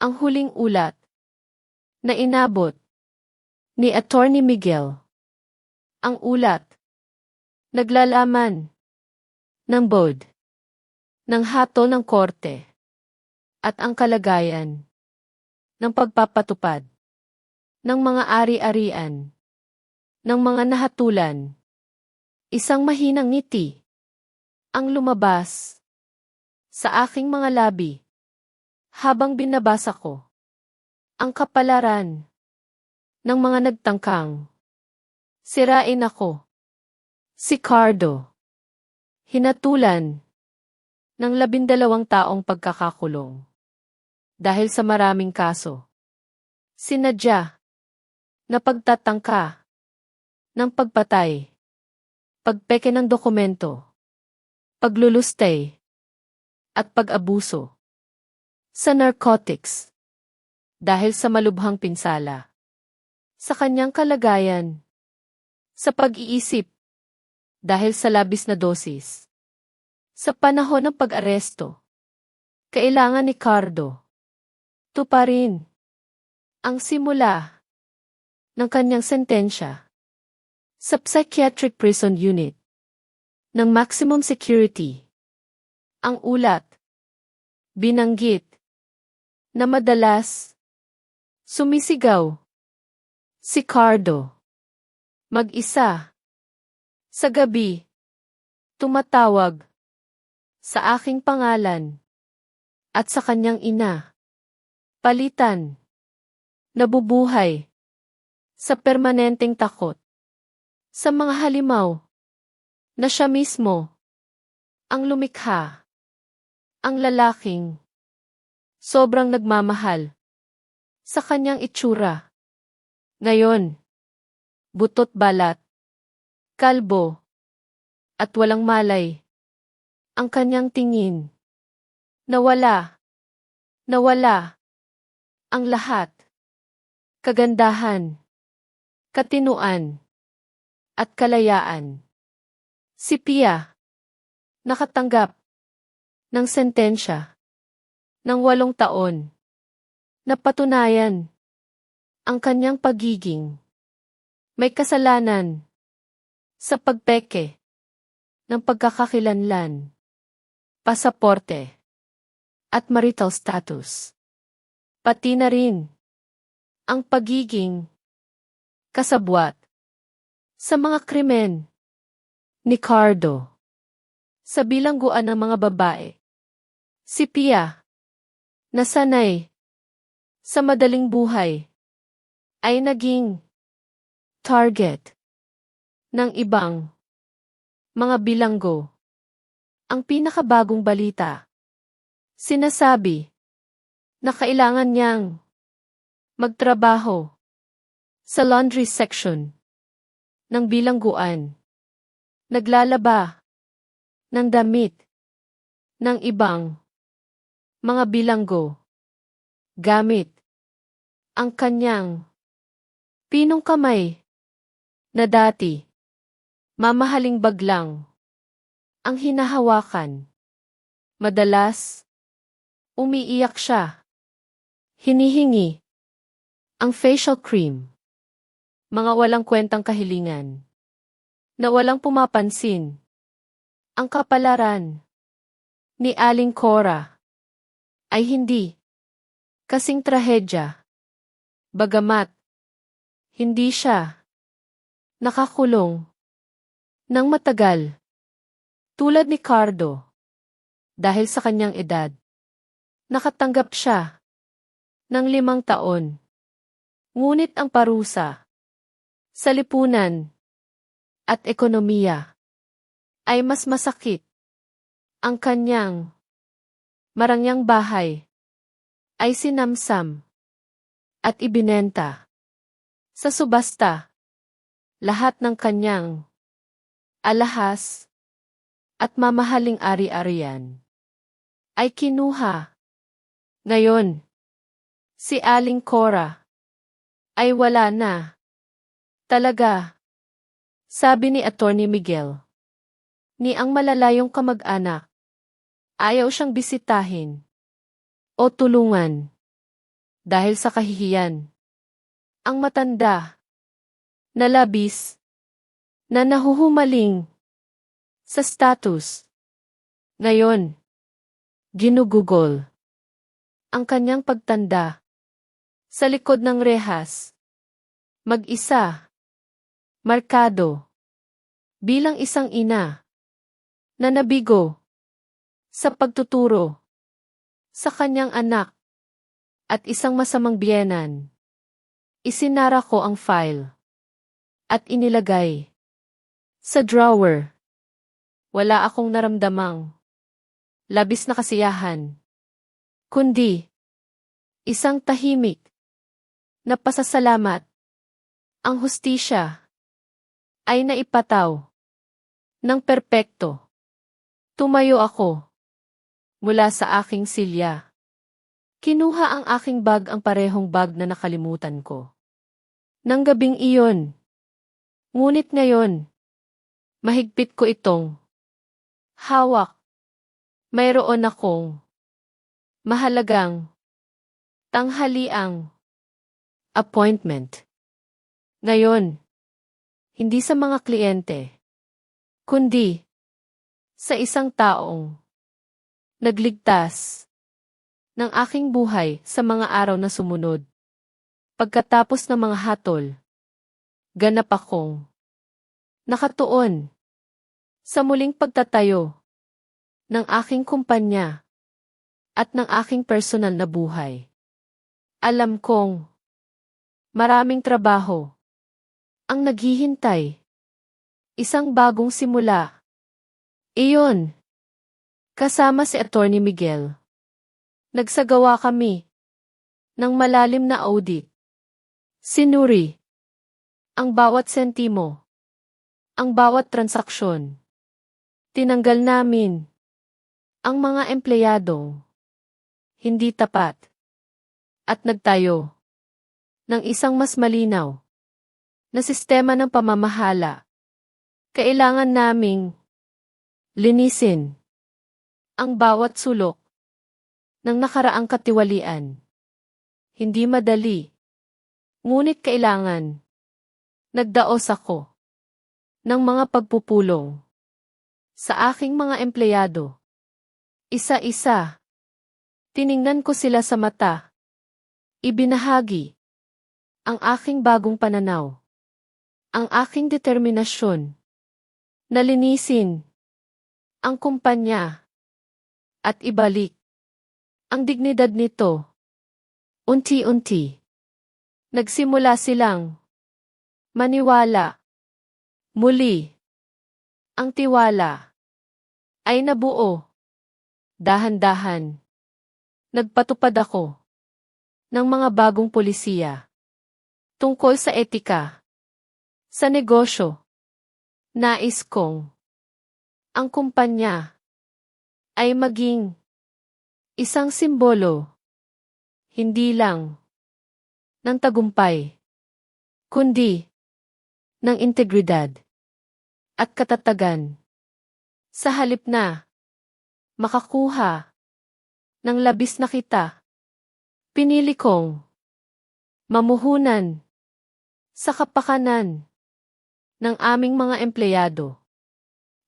Ang huling ulat. Na inabot. Ni Attorney Miguel. Ang ulat. Naglalaman. Ng bod. Ng hatol ng korte. At ang kalagayan. Ng pagpapatupad. Ng mga ari-arian. Ng mga nahatulan. Isang mahinang ngiti. Ang lumabas. Sa aking mga labi. Habang binabasa ko. Ang kapalaran. Ng mga nagtangkang. Sirain ako. Si Cardo. Hinatulan. Ng 12 taong pagkakakulong. Dahil sa maraming kaso. Sinadya. Na pagtatangka. Ng pagpatay. Pagpeke ng dokumento. Paglulustay. At pag-abuso. Sa narcotics. Dahil sa malubhang pinsala. Sa kanyang kalagayan. Sa pag-iisip. Dahil sa labis na dosis. Sa panahon ng pag-aresto. Kailangan ni Cardo. Tuparin. Ang simula. Ng kanyang sentensya. Sa Psychiatric Prison Unit. Ng maximum security. Ang ulat. Binanggit. Na madalas. Sumisigaw. Si Cardo. Mag-isa. Sa gabi. Tumatawag. Sa aking pangalan. At sa kanyang ina. Palitan. Nabubuhay. Sa permanenteng takot. Sa mga halimaw. Na siya mismo. Ang lumikha. Ang lalaking. Sobrang nagmamahal. Sa kanyang itsura. Ngayon. Butot balat. Kalbo. At walang malay. Ang kanyang tingin. Nawala. Nawala. Ang lahat. Kagandahan. Katinuan. At kalayaan. Si Pia. Nakatanggap. Ng sentensya. Ng 8 taon. Napatunayan. Ang kanyang pagiging. May kasalanan. Sa pagpeke. Ng pagkakakilanlan. Pasaporte. At marital status. Pati na rin. Ang pagiging. Kasabwat. Sa mga krimen. Ni Cardo. Sa bilangguan ng mga babae. Si Pia. Nasanay. Sa madaling buhay. Ay naging. Target. Ng ibang. Mga bilanggo. Ang pinakabagong balita. Sinasabi. Na kailangan niyang. Magtrabaho. Sa laundry section. Ng bilangguan. Naglalaba. Ng damit. Ng ibang. Mga bilanggo. Gamit. Ang kanyang. Pinong kamay. Na dati. Mamahaling baglang. Ang hinahawakan. Madalas. Umiiyak siya. Hinihingi. Ang facial cream. Mga walang kwentang kahilingan. Na walang pumapansin. Ang kapalaran. Ni Aling Cora. Ay hindi. Kasing trahedya. Bagamat. Hindi siya. Nakakulong. Nang matagal. Tulad ni Cardo. Dahil sa kanyang edad. Nakatanggap siya. Ng 5 taon. Ngunit ang parusa. Sa lipunan. At ekonomiya. Ay mas masakit. Ang kanyang. Marangyang bahay. Ay sinamsam. At ibinenta. Sa subasta. Lahat ng kanyang. Alahas. At mamahaling ari-arian. Ay kinuha. Ngayon. Si Aling Cora. Ay wala na. Talaga. Sabi ni Attorney Miguel. Ni ang malalayong kamag-anak. Ayaw siyang bisitahin. O tulungan. Dahil sa kahihiyan. Ang matanda. Na labis. Na nahuhumaling. Sa status. Ngayon. Ginugugol. Ang kanyang pagtanda. Sa likod ng rehas. Mag-isa. Markado. Bilang isang ina. Na nabigo. Sa pagtuturo. Sa kanyang anak. At isang masamang biyenan. Isinara ko ang file. At inilagay. Sa drawer. Wala akong naramdamang. Labis na kasiyahan. Kundi. Isang tahimik. Na pasasalamat. Ang hustisya. Ay naipataw. Ng perpekto. Tumayo ako. Mula sa aking silya. Kinuha ang aking bag, ang parehong bag na nakalimutan ko. Nang gabing iyon. Ngunit ngayon. Mahigpit ko itong. Hawak. Mayroon akong. Mahalagang. Tanghaliang. Appointment. Ngayon. Hindi sa mga kliyente. Kundi. Sa isang taong. Nagligtas. Ng aking buhay sa mga araw na sumunod. Pagkatapos ng mga hatol. Ganap akong. Nakatuon. Sa muling pagtatayo. Ng aking kumpanya. At ng aking personal na buhay. Alam kong. Maraming trabaho. Ang naghihintay. Isang bagong simula. Iyon. Kasama si Attorney Miguel. Nagsagawa kami. Ng malalim na audit. Sinuri. Ang bawat sentimo. Ang bawat transaksyon. Tinanggal namin. Ang mga empleyadong. Hindi tapat. At nagtayo. Ng isang mas malinaw. Na sistema ng pamamahala. Kailangan naming. Linisin. Ang bawat sulok. Ng nakaraang katiwalian. Hindi madali. Ngunit kailangan. Nagdaos ako. Ng mga pagpupulong. Sa aking mga empleyado. Isa-isa. Tiningnan ko sila sa mata. Ibinahagi. Ang aking bagong pananaw. Ang aking determinasyon. Nalinisin. Ang kumpanya. At ibalik. Ang dignidad nito. Unti-unti. Nagsimula silang. Maniwala. Muli. Ang tiwala. Ay nabuo. Dahan-dahan. Nagpatupad ako. Ng mga bagong polisiya. Tungkol sa etika. Sa negosyo. Nais kong. Ang kumpanya. Ay maging. Isang simbolo. Hindi lang. Ng tagumpay. Kundi. Ng integridad. At katatagan. Sa halip na. Makakuha. Ng labis na kita. Pinili kong. Mamuhunan. Sa kapakanan. Ng aming mga empleyado.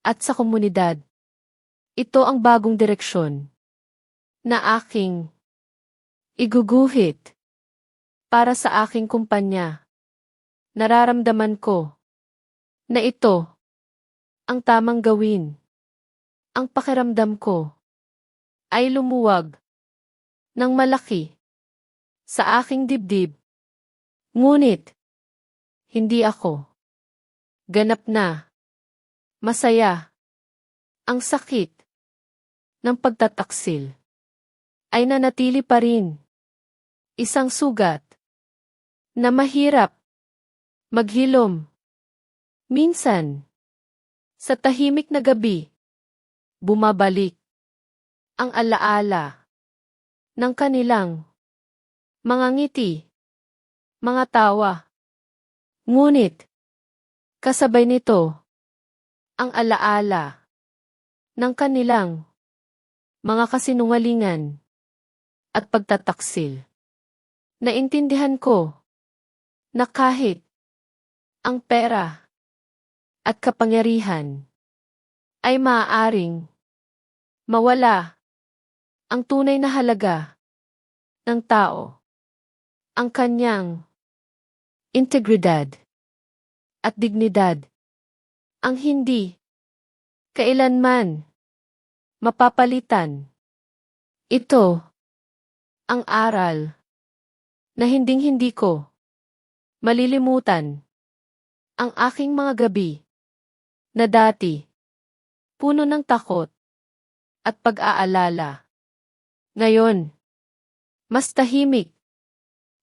At sa komunidad. Ito ang bagong direksyon. Na aking. Iguguhit. Para sa aking kumpanya. Nararamdaman ko. Na ito. Ang tamang gawin. Ang pakiramdam ko. Ay lumuwag. Ng malaki. Sa aking dibdib. Ngunit. Hindi ako. Ganap na. Masaya. Ang sakit. Ng pagtataksil. Ay nanatili pa rin. Isang sugat. Na mahirap. Maghilom. Minsan. Sa tahimik na gabi. Bumabalik. Ang alaala. Ng kanilang. Mga ngiti. Mga tawa. Ngunit. Kasabay nito. Ang alaala. ng kanilang mga kasinungalingan at pagtataksil. Naintindihan ko na kahit ang pera at kapangyarihan ay maaaring mawala, ang tunay na halaga ng tao, ang kanyang integridad at dignidad, ang hindi kailanman mapapalitan. Ito ang aral na hinding-hindi ko malilimutan. Ang aking mga gabi na dati puno ng takot at pag-aalala. Ngayon, mas tahimik,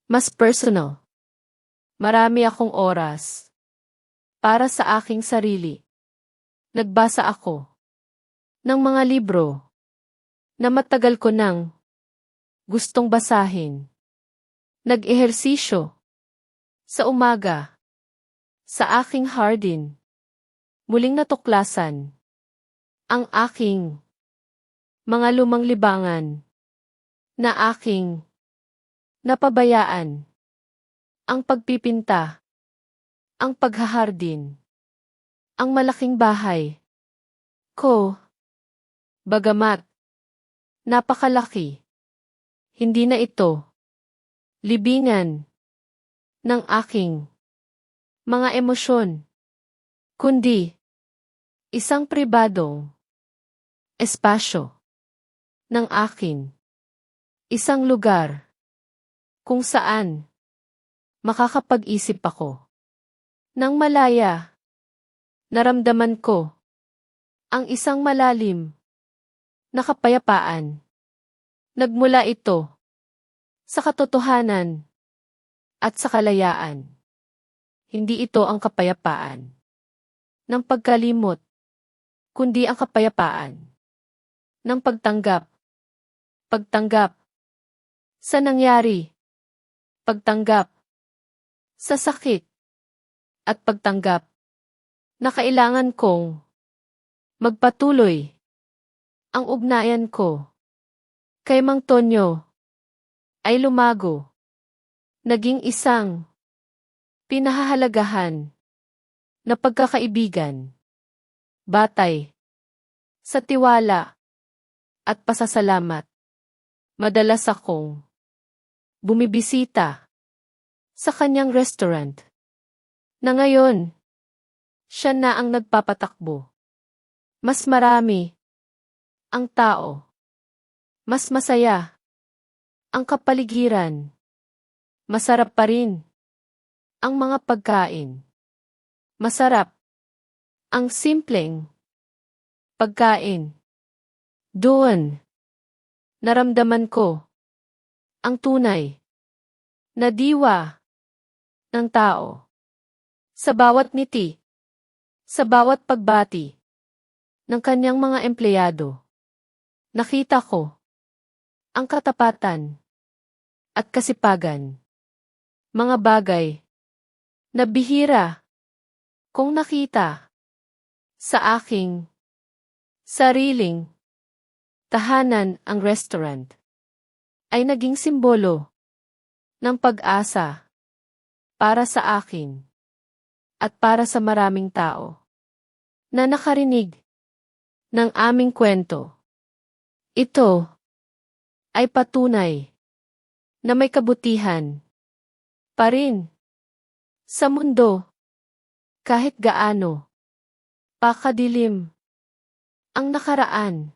mas personal. Marami akong oras para sa aking sarili. Nagbasa ako ng mga libro na matagal ko nang gustong basahin. Nag-ehersisyo sa umaga sa aking hardin. Muling natuklasan ang aking mga lumang libangan na aking napabayaan. Ang pagpipinta, ang paghahardin, ang malaking bahay ko. Bagamat napakalaki, hindi na ito libingan ng aking mga emosyon, kundi isang pribadong espasyo ng akin, isang lugar kung saan makakapag-isip ako nang malaya. Naramdaman ko ang isang malalim na kapayapaan. Nagmula ito sa katotohanan at sa kalayaan. Hindi ito ang kapayapaan ng pagkalimot, kundi ang kapayapaan ng pagtanggap. Pagtanggap sa nangyari, pagtanggap sa sakit, at pagtanggap na kailangan kong magpatuloy ang ugnayan ko kay Mang Tonyo ay lumago, naging isang pinahahalagahan na pagkakaibigan, batay sa tiwala at pasasalamat. Madalas akong bumibisita sa kanyang restaurant na ngayon siya na ang nagpapatakbo. Mas marami ang tao, mas masaya ang kapaligiran, masarap pa rin ang mga pagkain. Masarap ang simpleng pagkain. Doon, naramdaman ko ang tunay na diwa ng tao. Sa bawat ngiti, sa bawat pagbati ng kanyang mga empleyado, nakita ko ang katapatan at kasipagan. Mga bagay na bihira kong nakita sa aking sariling tahanan. Ang restaurant ay naging simbolo ng pag-asa para sa akin at para sa maraming tao na nakarinig ng aming kwento. Ito ay patunay na may kabutihan pa rin sa mundo kahit gaano pa kadilim ang nakaraan.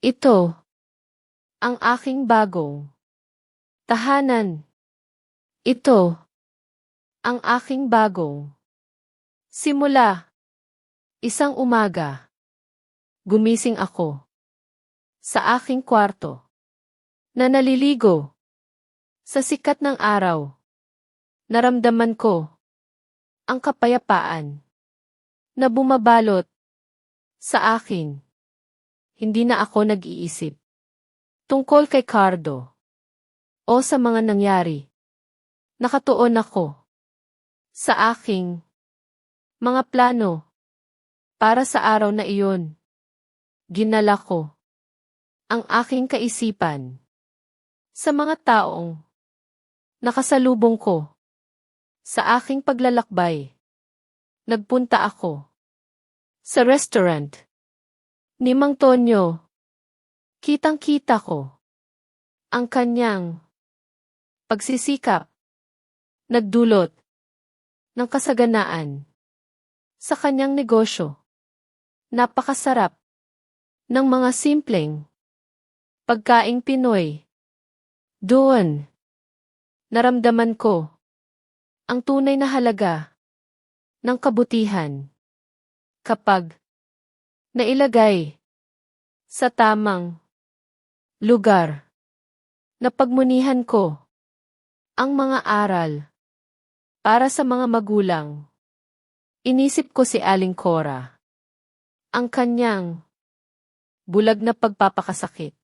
Ito ang aking bagong tahanan. Ito ang aking bagong simula. Isang umaga, gumising ako sa aking kwarto na naliligo sa sikat ng araw. Naramdaman ko ang kapayapaan na bumabalot sa akin. Hindi na ako nag-iisip tungkol kay Cardo o sa mga nangyari. Nakatuon ako sa aking mga plano para sa araw na iyon. Ginala ko ang aking kaisipan sa mga taong nakasalubong ko sa aking paglalakbay. Nagpunta ako sa restaurant ni Mang Tonyo. Kitang-kita ko ang kanyang pagsisikap, nagdulot ng kasaganaan sa kanyang negosyo. Napakasarap ng mga simpleng pagkaing Pinoy. Doon, naramdaman ko ang tunay na halaga ng kabutihan kapag nailagay sa tamang lugar. Napagmunihan ko ang mga aral para sa mga magulang. Inisip ko si Aling Cora, ang kanyang bulag na pagpapakasakit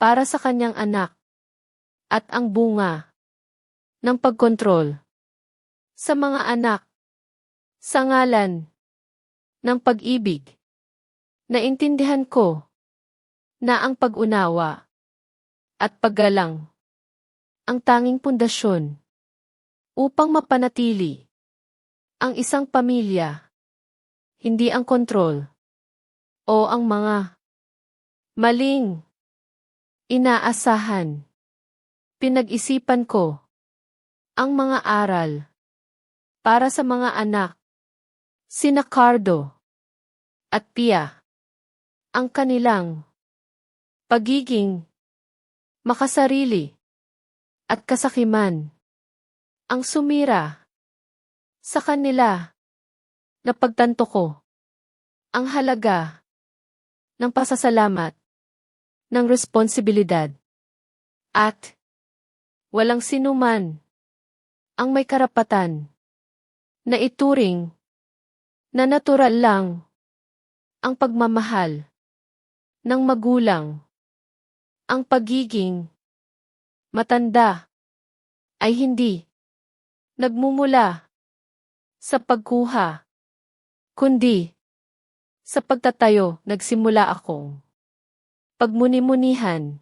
para sa kanyang anak at ang bunga ng pagkontrol sa mga anak sa ngalan ng pag-ibig. Naintindihan ko na ang pag-unawa at paggalang ang tanging pundasyon upang mapanatili ang isang pamilya, hindi ang kontrol o ang mga maling inaasahan. Pinag-isipan ko ang mga aral para sa mga anak, sina Cardo at Pia, ang kanilang pagiging makasarili at kasakiman ang sumira sa kanila. Napagtanto ko ang halaga ng pasasalamat, ng responsibilidad, at walang sinuman ang may karapatan na ituring na natural lang ang pagmamahal ng magulang. Ang pagiging matanda ay hindi nagmumula sa pagkuha, kundi sa pagtatayo. Nagsimula akong pagmuni-munihan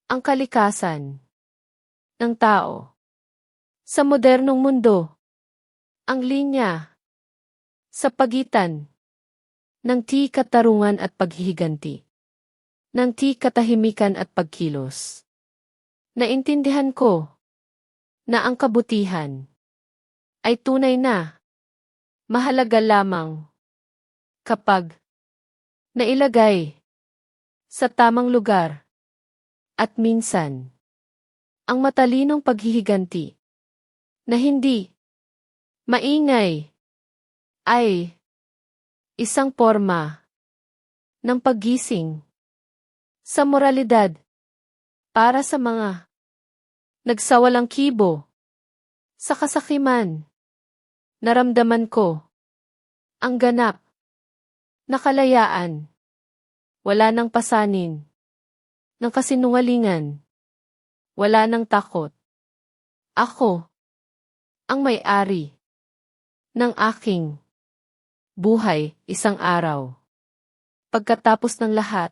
ang kalikasan ng tao sa modernong mundo. Ang linya sa pagitan ng katarungan at paghihiganti, ng katahimikan at pagkilos. Naintindihan ko na ang kabutihan ay tunay na mahalaga lamang kapag nailagay sa tamang lugar. At minsan, ang matalinong paghihiganti na hindi maingay ay isang forma ng paggising sa moralidad para sa mga nagsawalang kibo sa kasakiman. Naramdaman ko ang ganap na kalayaan. Wala nang pasanin ng kasinungalingan. Wala nang takot. Ako ang may-ari ng aking buhay. Isang araw, pagkatapos ng lahat,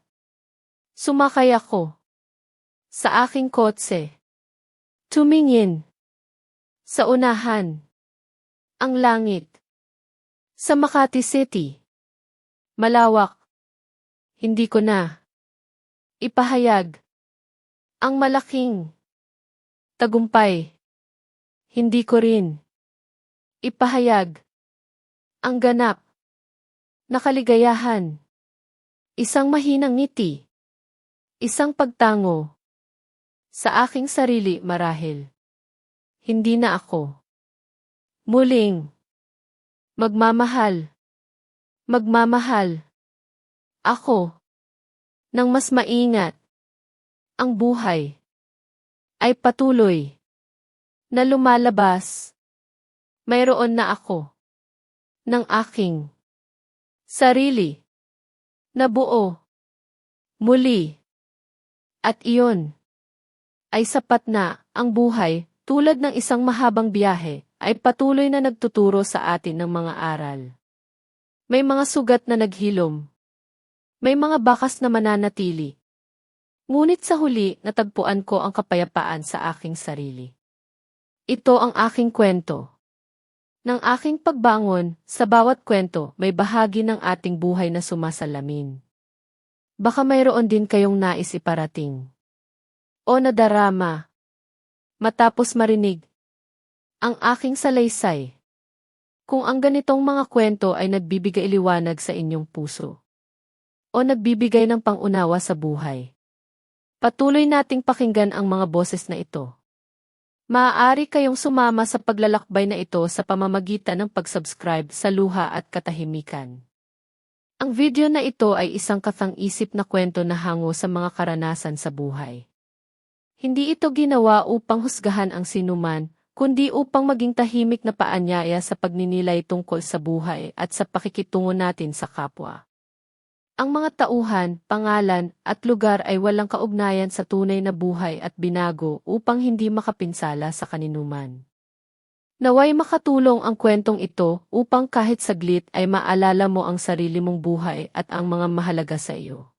sumakay ako sa aking kotse. Tumingin sa unahan. Ang langit sa Makati City. Malawak. Hindi ko na ipahayag ang malaking tagumpay. Hindi ko rin ipahayag ang ganap na kaligayahan. Isang mahinang ngiti. Isang pagtango sa aking sarili. Marahil hindi na ako muling magmamahal. Ako nang mas maingat. Ang buhay ay patuloy na lumalabas. Mayroon na ako ng aking sarili na buo muli. At iyon ay sapat na. Ang buhay, tulad ng isang mahabang biyahe, ay patuloy na nagtuturo sa atin ng mga aral. May mga sugat na naghilom May mga bakas na mananatili. Ngunit sa huli, natagpuan ko ang kapayapaan sa aking sarili. Ito ang aking kwento. Ng aking pagbangon, sa bawat kwento, may bahagi ng ating buhay na sumasalamin. Baka mayroon din kayong nais iparating. O nadarama. Matapos marinig ang aking salaysay. Kung ang ganitong mga kwento ay nagbibigay liwanag sa inyong puso. O nagbibigay ng pangunawa sa buhay. Patuloy nating pakinggan ang mga boses na ito. Maaari kayong sumama sa paglalakbay na ito sa pamamagitan ng pag-subscribe sa Luha at Katahimikan. Ang video na ito ay isang kathang-isip na kwento na hango sa mga karanasan sa buhay. Hindi ito ginawa upang husgahan ang sinuman, kundi upang maging tahimik na paanyaya sa pagninilay tungkol sa buhay at sa pakikitungo natin sa kapwa. Ang mga tauhan, pangalan, at lugar ay walang kaugnayan sa tunay na buhay at binago upang hindi makapinsala sa kaninuman. Naway makatulong ang kwentong ito upang kahit saglit ay maalala mo ang sarili mong buhay at ang mga mahalaga sa iyo.